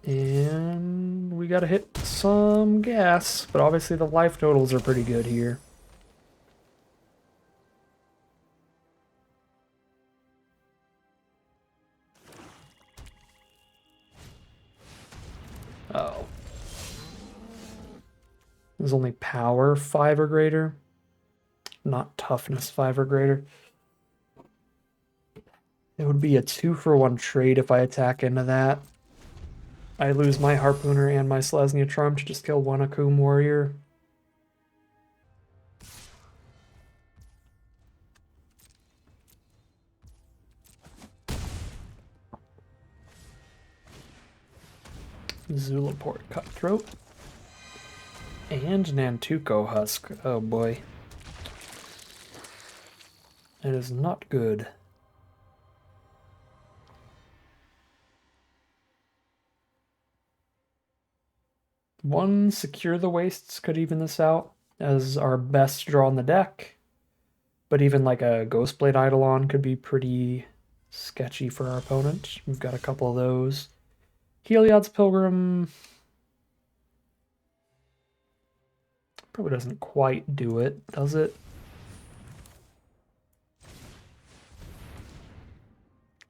And we gotta hit some gas, but obviously the life totals are pretty good here. Oh. There's only power 5 or greater, not toughness 5 or greater. It would be a 2-for-1 trade if I attack into that. I lose my Harpooner and my Selesnya Charm to just kill one Akoum Warrior. Zulaport Cutthroat. And Nantuko Husk. Oh boy. It is not good. One Secure the Wastes could even this out as our best draw in the deck. But even like a Ghostblade Eidolon could be pretty sketchy for our opponent. We've got a couple of those. Heliod's Pilgrim probably doesn't quite do it, does it?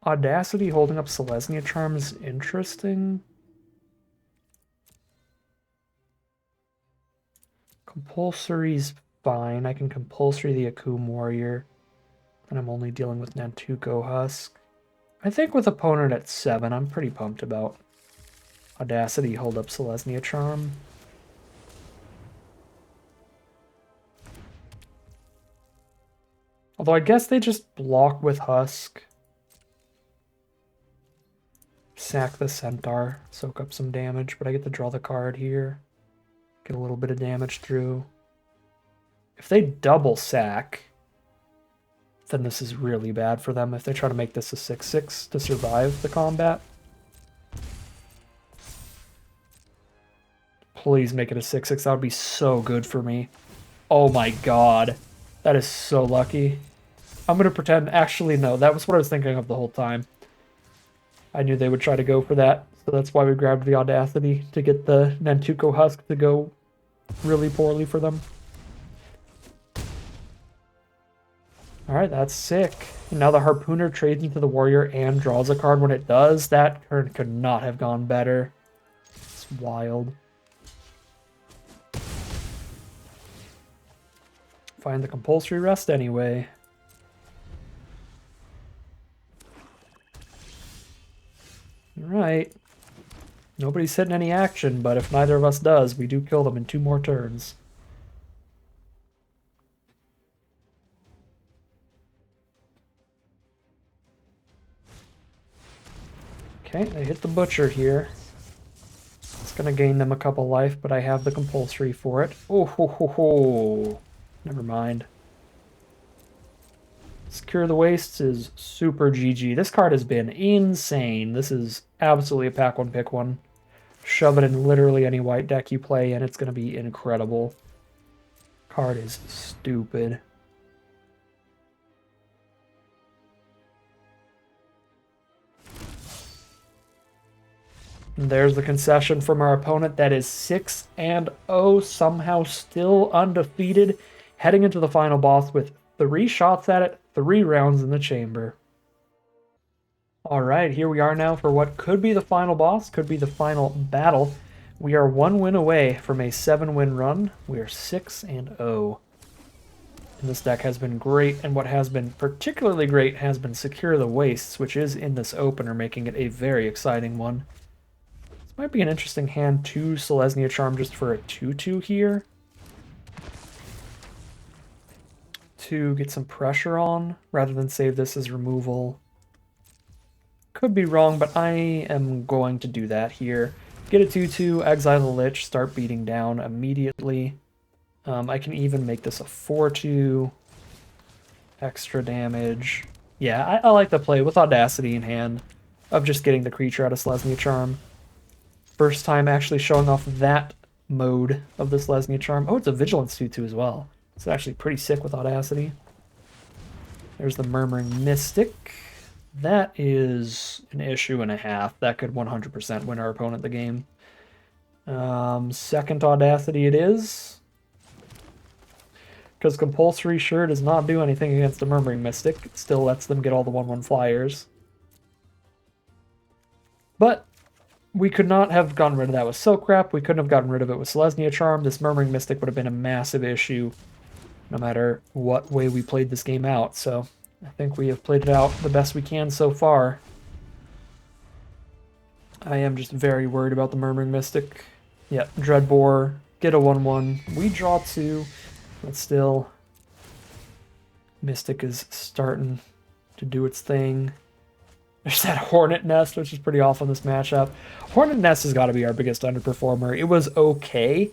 Audacity holding up Selesnya Charm is interesting. Compulsory's fine. I can compulsory the Akoum Warrior. And I'm only dealing with Nantuko Husk. I think with opponent at 7, I'm pretty pumped about Audacity hold up Selesnya Charm. Although I guess they just block with Husk. Sack the Centaur, soak up some damage, but I get to draw the card here. Get a little bit of damage through. If they double sack, then this is really bad for them if they try to make this a 6/6 to survive the combat. Please make it a 6/6. That would be so good for me. Oh my god. That is so lucky. I'm going to pretend... Actually, no. That was what I was thinking of the whole time. I knew they would try to go for that. So that's why we grabbed the Audacity to get the Nantuko Husk to go really poorly for them. Alright, that's sick. And now the Harpooner trades into the Warrior and draws a card when it does. That turn could not have gone better. It's wild. Find the compulsory rest anyway. Alright. Nobody's hitting any action, but if neither of us does, we do kill them in 2 more turns. Okay, they hit the Butcher here. It's going to gain them a couple life, but I have the compulsory for it. Oh, ho, ho, ho. Never mind. Secure the Wastes is super GG. This card has been insane. This is absolutely a pack one, pick one. Shove it in literally any white deck you play, and it's going to be incredible. Card is stupid. And there's the concession from our opponent. That is 6-0, somehow still undefeated, heading into the final boss with 3 shots at it, 3 rounds in the chamber. All right, here we are now for what could be the final boss, could be the final battle. We are 1 win away from a 7-win run. We are 6-0. And this deck has been great, and what has been particularly great has been Secure the Wastes, which is in this opener, making it a very exciting one. This might be an interesting hand to Selesnya Charm just for a 2-2 here. To get some pressure on, rather than save this as removal. Could be wrong, but I am going to do that here. Get a 2-2, exile the Lich, start beating down immediately. I can even make this a 4-2. Extra damage. Yeah, I like to play with Audacity in hand of just getting the creature out of Selesnya Charm. First time actually showing off that mode of the Selesnya Charm. Oh, it's a Vigilance 2-2 as well. It's actually pretty sick with Audacity. There's the Murmuring Mystic. That is an issue and a half. That could 100% win our opponent the game. Second Audacity it is. Because Compulsory sure does not do anything against a Murmuring Mystic. It still lets them get all the 1/1 flyers. But we could not have gotten rid of that with Silk Wrap. We couldn't have gotten rid of it with Selesnya Charm. This Murmuring Mystic would have been a massive issue no matter what way we played this game out. So I think we have played it out the best we can so far. I am just very worried about the Murmuring Mystic. Yep, Dreadbore, get a 1/1. We draw 2. But still, Mystic is starting to do its thing. There's that Hornet Nest, which is pretty off on this matchup. Hornet Nest has got to be our biggest underperformer. It was okay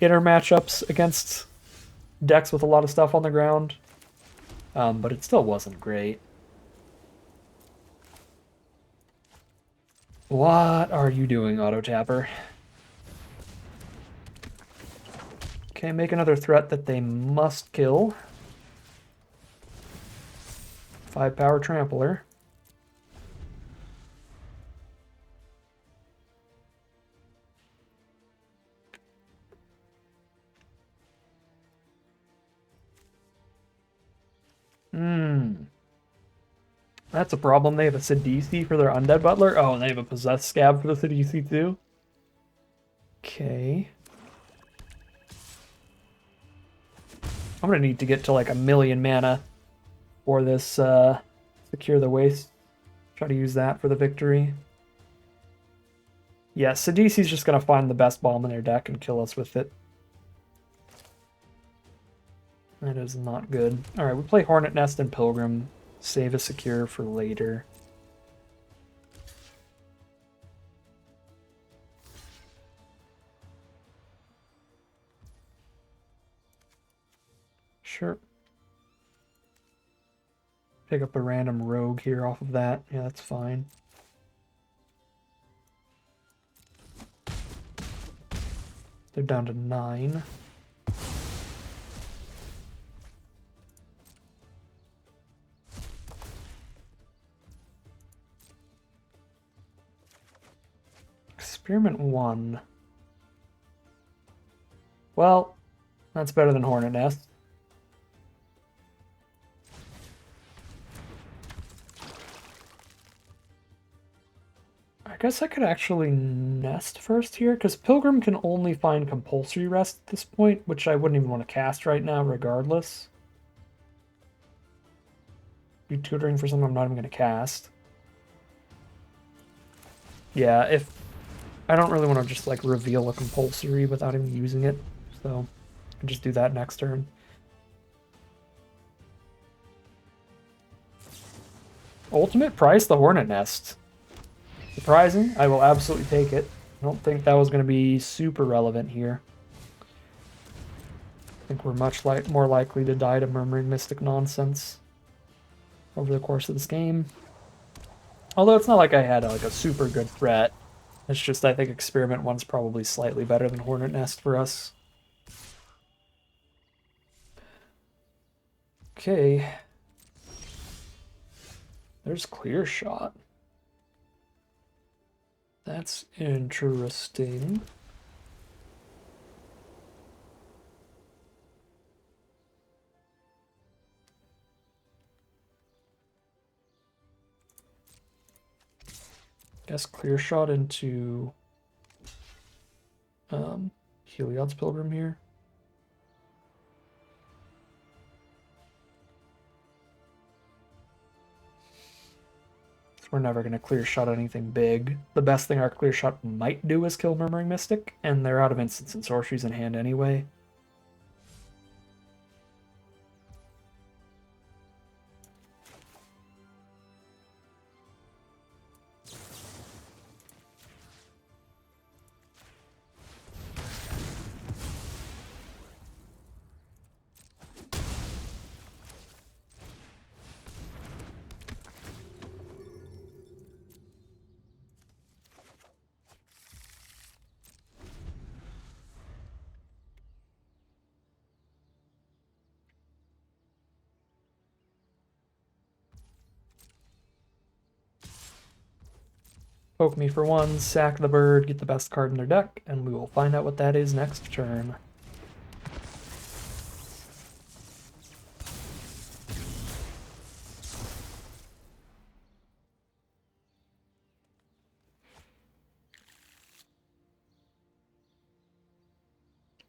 in our matchups against decks with a lot of stuff on the ground, but it still wasn't great. What are you doing, Auto Tapper? Okay, make another threat that they must kill. 5-power Trampler. That's a problem. They have a Sidisi for their Undead Butler. Oh, and they have a Possessed Scab for the Sidisi too. Okay. I'm gonna need to get to like 1,000,000 mana for this Secure the Waste. Try to use that for the victory. Yeah, Sidisi's just gonna find the best bomb in their deck and kill us with it. That is not good. Alright, we play Hornet Nest and Pilgrim. Save a Secure for later. Sure. Pick up a random rogue here off of that. Yeah, that's fine. They're down to 9. Experiment 1. Well, that's better than Hornet Nest. I guess I could actually nest first here, because Pilgrim can only find Compulsory Rest at this point, which I wouldn't even want to cast right now regardless. Be tutoring for something I'm not even going to cast. Yeah, if I don't really want to just like reveal a Compulsory without even using it, so I can just do that next turn. Ultimate price, the Hornet Nest. Surprising, I will absolutely take it. I don't think that was going to be super relevant here. I think we're much more likely to die to Murmuring Mystic nonsense over the course of this game. Although it's not like I had like a super good threat. It's just I think Experiment 1's probably slightly better than Hornet Nest for us. Okay. There's Clear Shot. That's interesting. Guess clear shot into Heliod's Pilgrim here. We're never going to clear shot anything big. The best thing our clear shot might do is kill Murmuring Mystic, and they're out of instants and sorceries in hand anyway. Poke me for one, sack the bird, get the best card in their deck, and we will find out what that is next turn.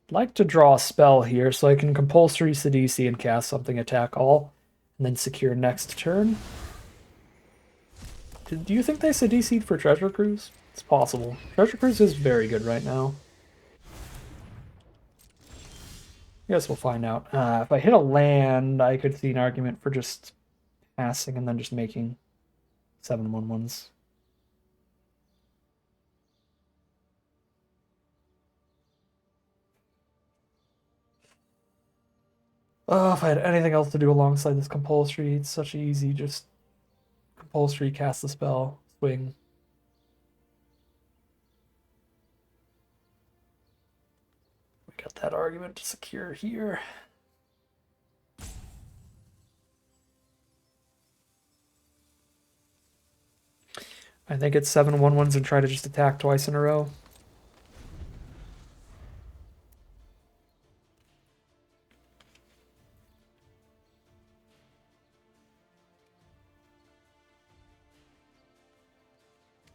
I'd like to draw a spell here so I can compulsory Sidisi and cast something attack all, and then secure next turn. Do you think they Sidisi'd for Treasure Cruise? It's possible. Treasure Cruise is very good right now. I guess we'll find out. If I hit a land, I could see an argument for just passing and then just making 7/1/1s. Oh, if I had anything else to do alongside this compulsory, it's such easy, just compulsory, cast the spell, swing. We got that argument to secure here. I think it's 7/1/1s and try to just attack twice in a row.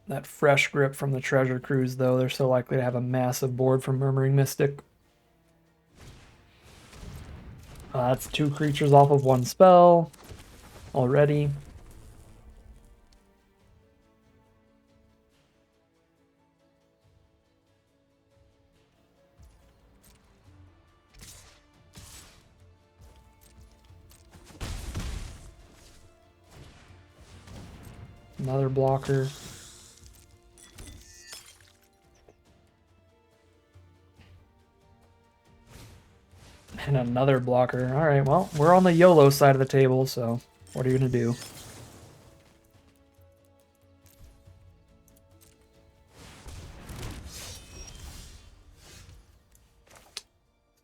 That fresh grip from the Treasure Cruise, though, they're so likely to have a massive board from Murmuring Mystic. That's 2 creatures off of 1 spell already. Another blocker. And another blocker. Alright, well, we're on the YOLO side of the table, so what are you going to do?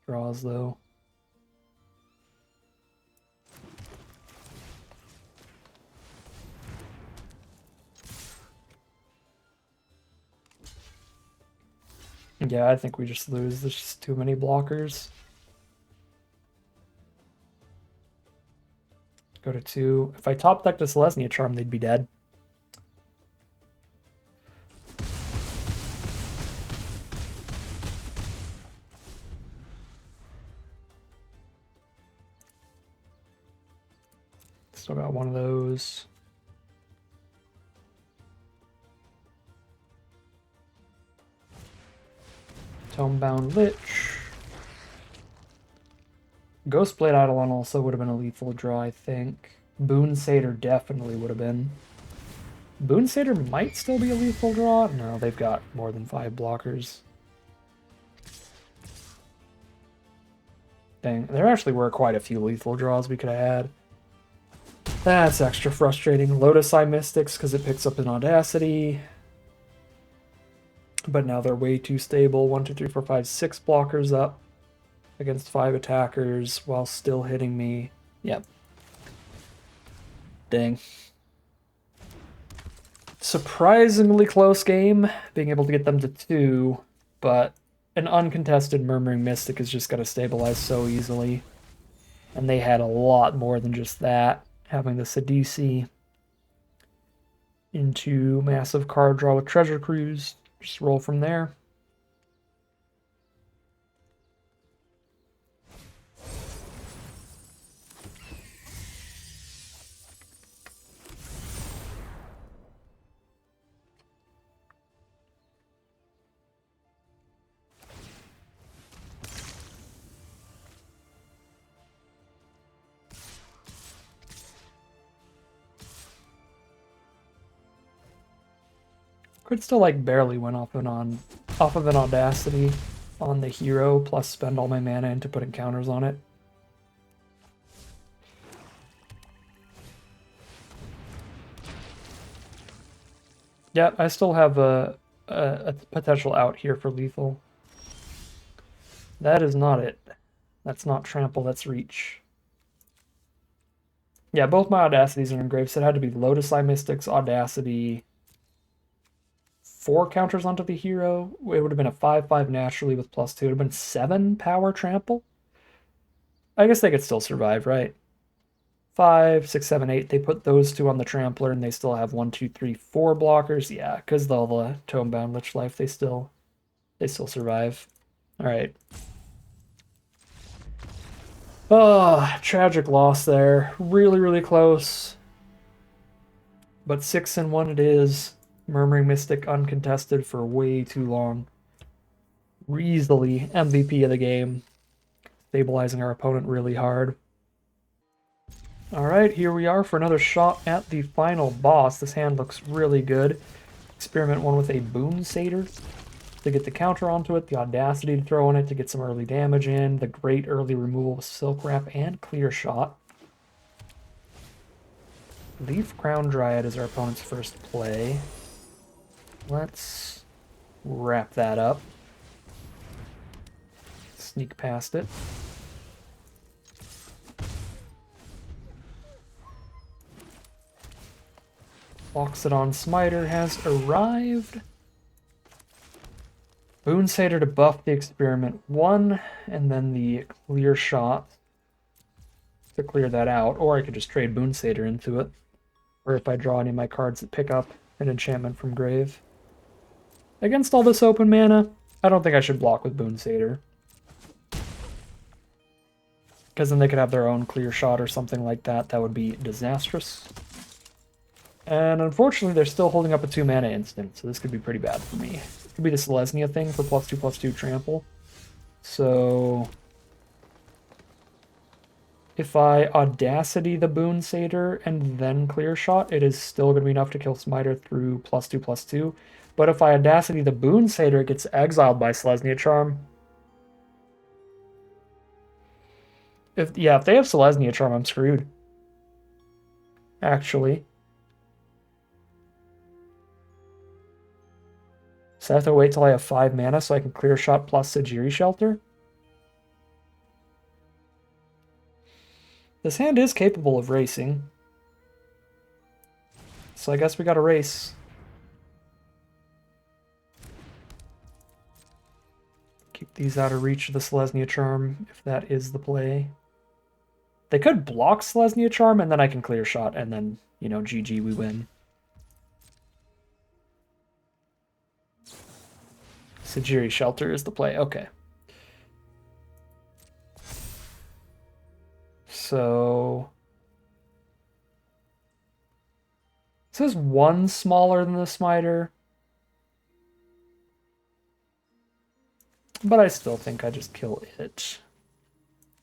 Draws, though. Yeah, I think we just lose. There's just too many blockers. Go to 2. If I top deck this Selesnya Charm, they'd be dead. Still got one of those. Tomebound Lich. Ghostblade Eidolon also would have been a lethal draw, I think. Boon Satyr definitely would have been. Boon Satyr might still be a lethal draw. No, they've got more than 5 blockers. Dang, there actually were quite a few lethal draws we could have had. That's extra frustrating. Lotus Eye Mystics because it picks up an Audacity. But now they're way too stable. 1, 2, 3, 4, 5, 6 blockers up against 5 attackers while still hitting me. Yep. Dang. Surprisingly close game, being able to get them to 2, but an uncontested Murmuring Mystic is just going to stabilize so easily. And they had a lot more than just that, having the Sidisi. into massive card draw with Treasure Cruise. Just roll from there. Could still like barely win off of an Audacity on the hero, plus spend all my mana into putting counters on it. Yeah, I still have a potential out here for lethal. That is not it. That's not trample, that's reach. Yeah, both my Audacities are engraved, so it had to be Lotus Eye Mystics, Audacity, 4 counters onto the hero. It would have been a 5/5 naturally with +2. It would have been 7 power trample. I guess they could still survive, right? 5, 6, 7, 8. They put those 2 on the trampler, and they still have 1, 2, 3, 4 blockers. Yeah, because all the Tomebound Lich Life, they still survive. All right. Oh, tragic loss there. Really, really close. But 6-1 it is. Murmuring Mystic uncontested for way too long. Easily MVP of the game. Stabilizing our opponent really hard. Alright, here we are for another shot at the final boss. This hand looks really good. Experiment 1 with a Boon Satyr to get the counter onto it, the Audacity to throw on it to get some early damage in, the great early removal with Silk Wrap and Clear Shot. Leaf Crown Dryad is our opponent's first play. Let's wrap that up. Sneak past it. Loxodon Smiter has arrived. Boon Satyr to buff the Experiment 1, and then the Clear Shot to clear that out, or I could just trade Boon Satyr into it. Or if I draw any of my cards that pick up an enchantment from grave. Against all this open mana, I don't think I should block with Boon Satyr. Because then they could have their own Clear Shot or something like that. That would be disastrous. And unfortunately, they're still holding up a 2 mana instant, so this could be pretty bad for me. It could be the Selesnya thing for +2/+2 trample. So if I Audacity the Boon Satyr and then Clear Shot, it is still going to be enough to kill Smiter through +2/+2. But if I Audacity the Boon Satyr, it gets exiled by Selesnya Charm. If they have Selesnya Charm, I'm screwed. Actually. So I have to wait till I have 5 mana so I can Clear Shot plus Sajiri Shelter? This hand is capable of racing. So I guess we gotta race. Keep these out of reach of the Selesnya Charm, if that is the play. They could block Selesnya Charm, and then I can Clear Shot, and then, GG, we win. Sajiri Shelter is the play. Okay. So this is 1 smaller than the Smiter. But I still think I just kill it.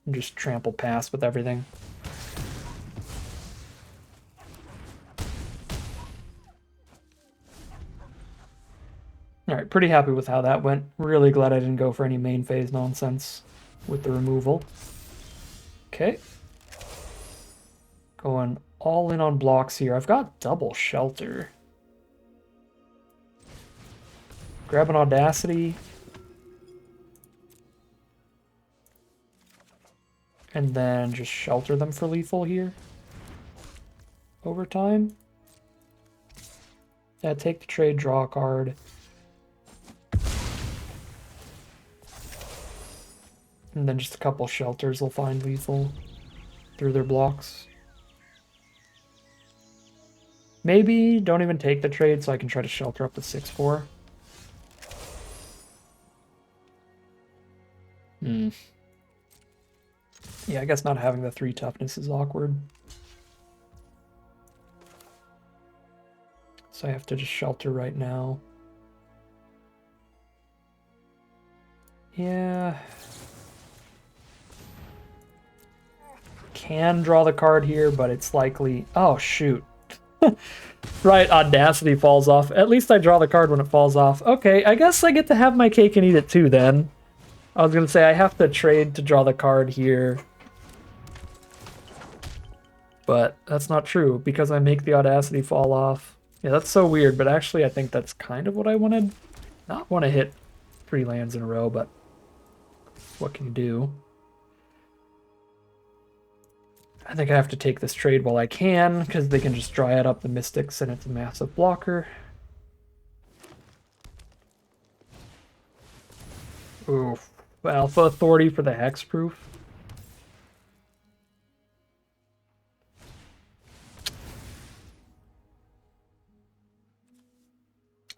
And just trample past with everything. Alright, pretty happy with how that went. Really glad I didn't go for any main phase nonsense with the removal. Okay. Going all in on blocks here. I've got double shelter. Grab an Audacity. And then just shelter them for lethal here. Over time. Yeah, take the trade, draw a card. And then just a couple shelters will find lethal through their blocks. Maybe don't even take the trade so I can try to shelter up the 6/4. Yeah, I guess not having the 3 toughness is awkward. So I have to just shelter right now. Yeah. Can draw the card here, but it's likely... Oh, shoot. Right, Audacity falls off. At least I draw the card when it falls off. Okay, I guess I get to have my cake and eat it too then. I was going to say I have to trade to draw the card here. But that's not true because I make the Audacity fall off. Yeah, that's so weird, but actually I think that's kind of what I wanted. Not want to hit 3 lands in a row, but what can you do? I think I have to take this trade while I can, because they can just dryad up the Mystics and it's a massive blocker. Oof. Alpha Authority for the Hexproof.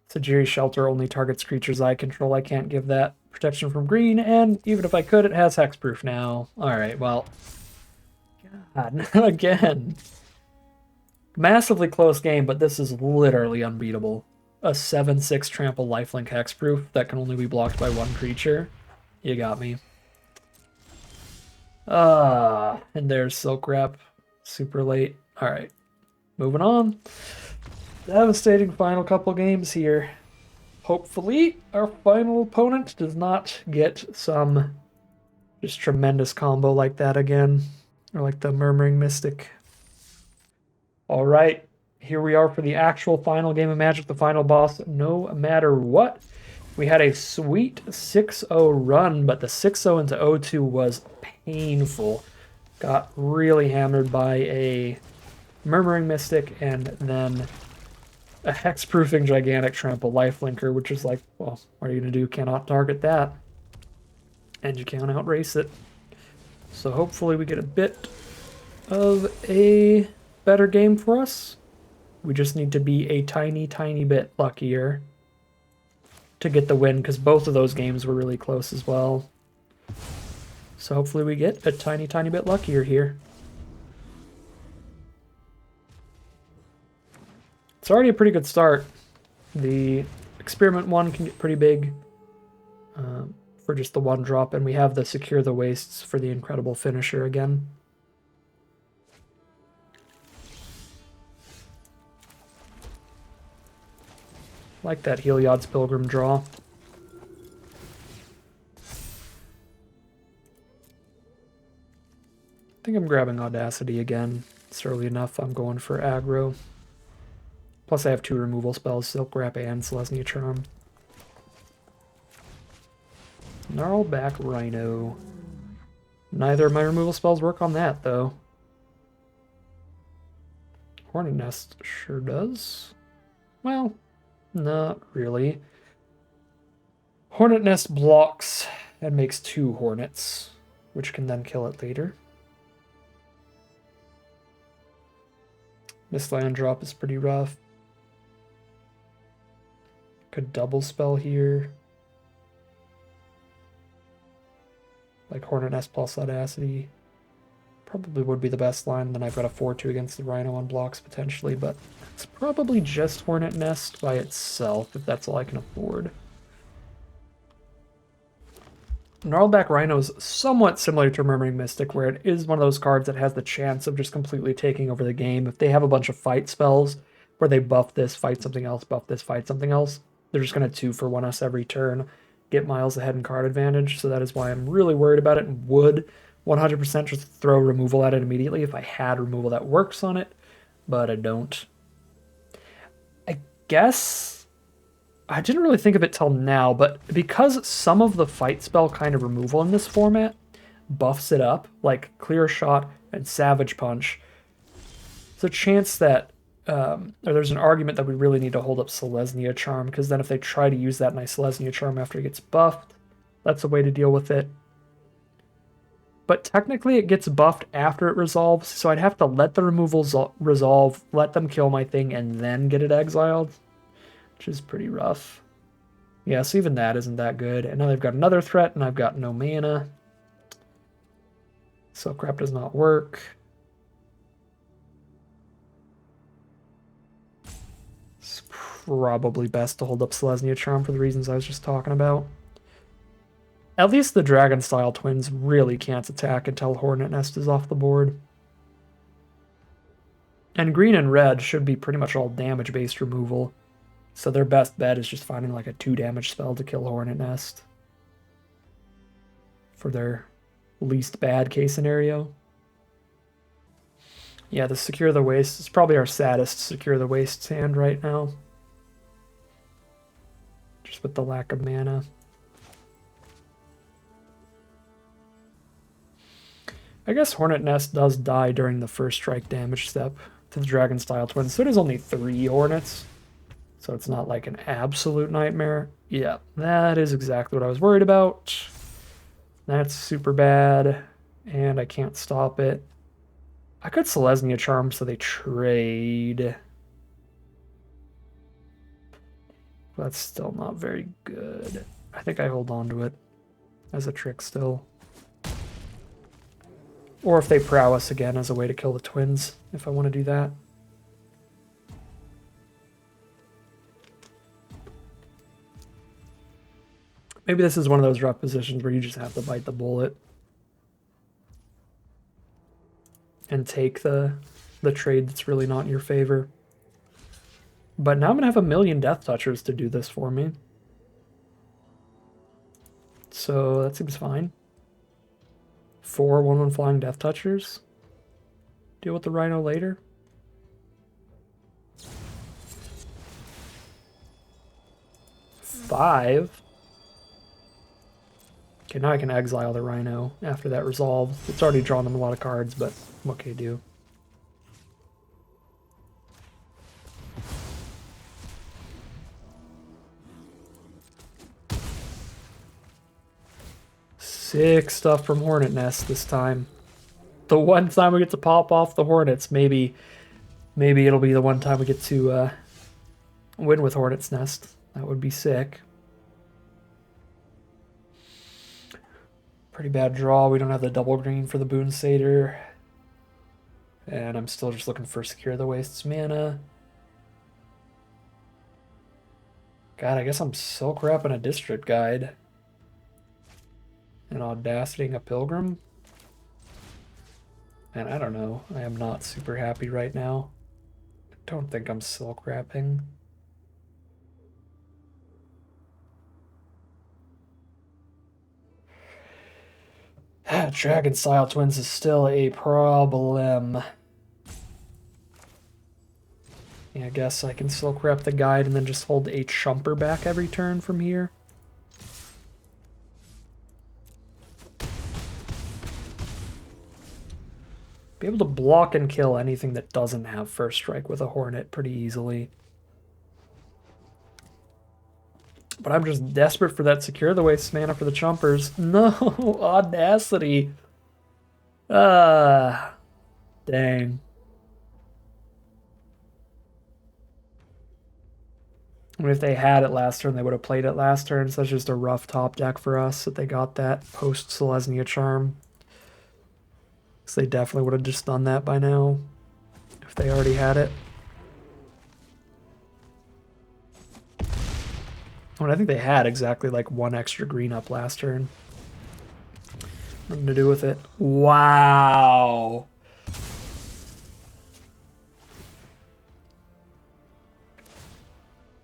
Sajiri Shelter only targets creatures I control. I can't give that protection from green, and even if I could, it has Hexproof now. Alright, well... God, again. Massively close game, but this is literally unbeatable. A 7/6 trample lifelink hexproof that can only be blocked by 1 creature. You got me. And there's Silk Wrap. Super late. Alright. Moving on. Devastating final couple games here. Hopefully, our final opponent does not get some just tremendous combo like that again. Or like the Murmuring Mystic. Alright, here we are for the actual final game of Magic, the final boss, no matter what. We had a sweet 6-0 run, but the 6-0 into 0-2 was painful. Got really hammered by a Murmuring Mystic and then a Hexproofing Gigantic Trample Lifelinker, which is like, well, what are you going to do? Cannot target that. And you can't outrace it. So hopefully we get a bit of a better game for us. We just need to be a tiny, tiny bit luckier to get the win, because both of those games were really close as well. So hopefully we get a tiny, tiny bit luckier here. It's already a pretty good start. The Experiment 1 can get pretty big for just the 1 drop, and we have the Secure the Wastes for the incredible finisher again. Like that Heliod's Pilgrim draw. I think I'm grabbing Audacity again. It's early enough. I'm going for aggro. Plus I have 2 removal spells, Silk Wrap and Selesnya Charm. Gnarlback Rhino. Neither of my removal spells work on that, though. Hornet Nest sure does. Well, not really. Hornet Nest blocks and makes 2 Hornets, which can then kill it later. This land drop is pretty rough. Could double spell here. Like Hornet Nest plus Audacity. Probably would be the best line. Then I've got a 4/2 against the Rhino on blocks potentially, but it's probably just Hornet Nest by itself if that's all I can afford. Gnarlback Rhino is somewhat similar to Murmuring Mystic, where it is one of those cards that has the chance of just completely taking over the game. If they have a bunch of fight spells where they buff this, fight something else, buff this, fight something else, they're just going to 2-for-1 us every turn, get miles ahead in card advantage. So that is why I'm really worried about it and would 100% just throw removal at it immediately if I had removal that works on it, but I don't. I guess I didn't really think of it till now, but because some of the fight spell kind of removal in this format buffs it up, like Clear Shot and Savage Punch, there's a chance that, or there's an argument that we really need to hold up Selesnya Charm, because then if they try to use that nice Selesnya Charm after it gets buffed, that's a way to deal with it. but technically it gets buffed after it resolves, so I'd have to let the removals resolve, let them kill my thing, and then get it exiled, which is pretty rough. Yeah, so even that isn't that good. And now they've got another threat, and I've got no mana. So crap does not work. It's probably best to hold up Selesnya Charm for the reasons I was just talking about. At least the Dragon-style twins really can't attack until Hornet Nest is off the board. And green and red should be pretty much all damage-based removal. So their best bet is just finding like a 2 damage spell to kill Hornet Nest. For their least bad case scenario. Yeah, the Secure the Waste is probably our saddest Secure the Waste hand right now. Just with the lack of mana. I guess Hornet Nest does die during the first strike damage step to the Dragon-style twins. So it is only 3 Hornets. So it's not like an absolute nightmare. Yeah, that is exactly what I was worried about. That's super bad. And I can't stop it. I could Selesnya Charm so they trade. That's still not very good. I think I hold on to it as a trick still. Or if they prowess again as a way to kill the twins, if I want to do that. Maybe this is one of those rough positions where you just have to bite the bullet. And take the trade that's really not in your favor. But now I'm going to have a million Death Touchers to do this for me. So that seems fine. 4 1/1 flying Death Touchers. Deal with the Rhino later. Five. Okay, now I can exile the Rhino after that resolves. It's already drawn them a lot of cards, but what can you do? Sick stuff from Hornet Nest this time. The one time we get to pop off the Hornets, maybe it'll be the one time we get to win with Hornet's Nest. That would be sick. Pretty bad draw. We don't have the double green for the Boon Satyr. And I'm still just looking for Secure the Wastes mana. God, I guess I'm Silk Wrapping a District Guide. And Audacitying a Pilgrim. And I don't know. I am not super happy right now. I don't think I'm Silk Wrapping. Dragon-style twins is still a problem. Yeah, I guess I can Silk Wrap the Guide and then just hold a Chumper back every turn from here. Be able to block and kill anything that doesn't have First Strike with a Hornet pretty easily. But I'm just desperate for that Secure the Waste mana for the Chumpers. No, Audacity. Dang. I mean, if they had it last turn, they would have played it last turn, so that's just a rough top deck for us that they got that post-Selesnya Charm. Because they definitely would have just done that by now, if they already had it. I think they had exactly like 1 extra green up last turn. Nothing to do with it. Wow.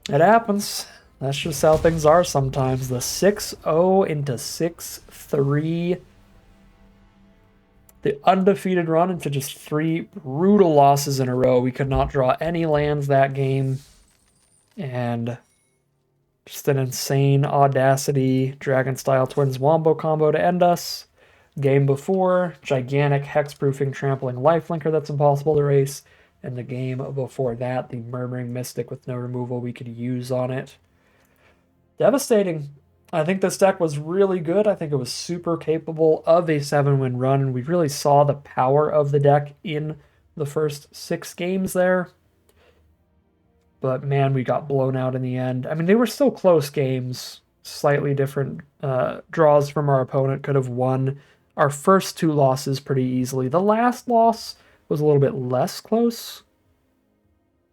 It happens. That's just how things are sometimes. The 6-0 into 6-3. The undefeated run into just 3 brutal losses in a row. We could not draw any lands that game. And just an insane Audacity Dragon-style Twins Wombo combo to end us. Game before, gigantic hexproofing trampling lifelinker that's impossible to erase. And the game before that, the Murmuring Mystic with no removal we could use on it. Devastating. I think this deck was really good. I think it was super capable of a 7-win run, and we really saw the power of the deck in the first 6 games there. But man, we got blown out in the end. I mean, they were still close games, slightly different draws from our opponent. Could have won our first 2 losses pretty easily. The last loss was a little bit less close.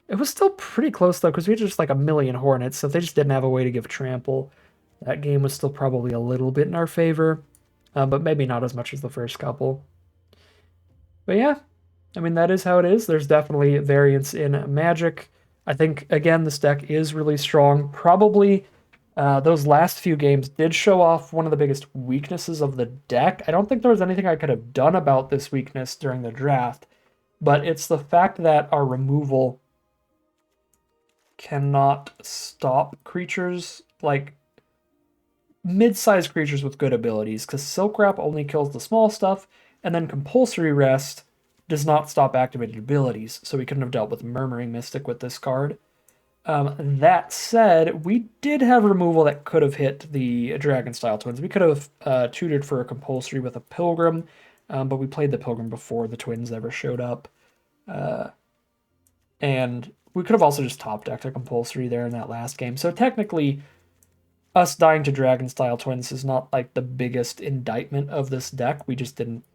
It was still pretty close though, because we had just like a million Hornets, so if they just didn't have a way to give trample, that game was still probably a little bit in our favor, but maybe not as much as the first couple. But yeah, I mean, that is how it is. There's definitely variance in Magic. I think, again, this deck is really strong. Probably those last few games did show off one of the biggest weaknesses of the deck. I don't think there was anything I could have done about this weakness during the draft, but it's the fact that our removal cannot stop creatures, like mid-sized creatures with good abilities, because Silk Wrap only kills the small stuff, and then Compulsory Rest does not stop activated abilities, so we couldn't have dealt with Murmuring Mystic with this card. That said, we did have removal that could have hit the Dragon-style Twins. We could have tutored for a Compulsory with a Pilgrim, but we played the Pilgrim before the Twins ever showed up. And we could have also just top-decked a Compulsory there in that last game. So technically, us dying to Dragon-style Twins is not like the biggest indictment of this deck. We just didn't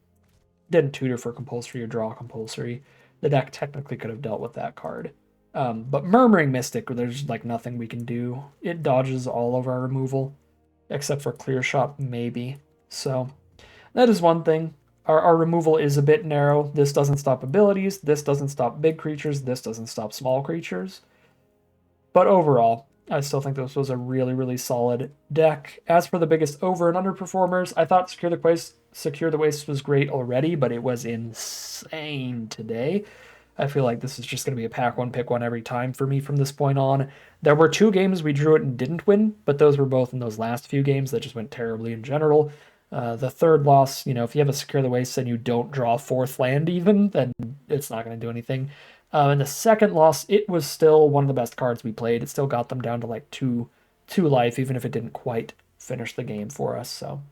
tutor for Compulsory or draw Compulsory. The deck technically could have dealt with that card. But Murmuring Mystic, there's like nothing we can do. It dodges all of our removal, except for Clear Shot, maybe. So that is one thing. Our removal is a bit narrow. This doesn't stop abilities. This doesn't stop big creatures. This doesn't stop small creatures. But overall, I still think this was a really, really solid deck. As for the biggest over and underperformers, I thought Secure the Waste was great already, but it was insane today. I feel like this is just going to be a pack one, pick one every time for me from this point on. There were 2 games we drew it and didn't win, but those were both in those last few games that just went terribly in general. The third loss, if you have a Secure the Waste and you don't draw a 4th land even, then it's not going to do anything. And the second loss, it was still one of the best cards we played. It still got them down to like 2 life, even if it didn't quite finish the game for us. So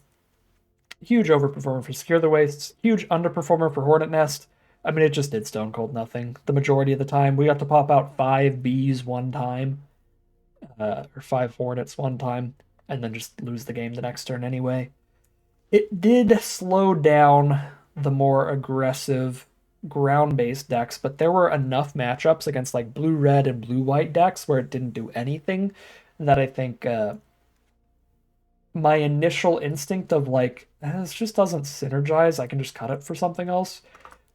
huge overperformer for Secure the Wastes, huge underperformer for Hornet Nest. I mean, it just did stone cold nothing the majority of the time. We got to pop out 5 bees one time, or 5 Hornets one time, and then just lose the game the next turn anyway. It did slow down the more aggressive ground-based decks, but there were enough matchups against like blue-red and blue-white decks where it didn't do anything that I think my initial instinct of like, this just doesn't synergize, I can just cut it for something else,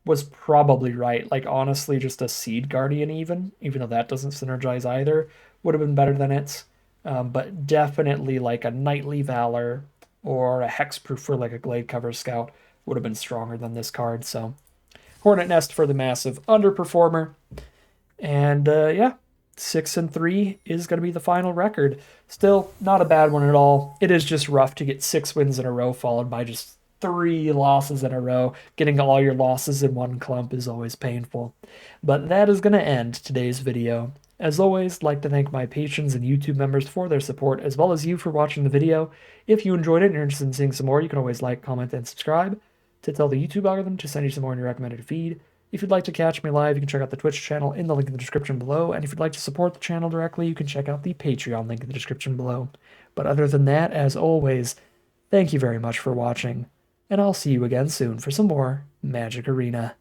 was probably right. Like, honestly, just a Seed Guardian even though that doesn't synergize either, would have been better than it. But definitely like a Knightly Valor or a Hexproof for like a Glade Cover Scout would have been stronger than this card. So Hornet Nest for the massive underperformer. And yeah, 6-3 is going to be the final record. Still not a bad one at all. It is just rough to get 6 wins in a row followed by just 3 losses in a row. Getting all your losses in one clump is always painful. But that is going to end today's video. As always, I'd like to thank my patrons and YouTube members for their support, as well as you for watching the video. If you enjoyed it and you're interested in seeing some more, you can always like, comment, and subscribe to tell the YouTube algorithm to send you some more in your recommended feed. If you'd like to catch me live, you can check out the Twitch channel in the link in the description below, and if you'd like to support the channel directly, you can check out the Patreon link in the description below. But other than that, as always, thank you very much for watching, and I'll see you again soon for some more Magic Arena.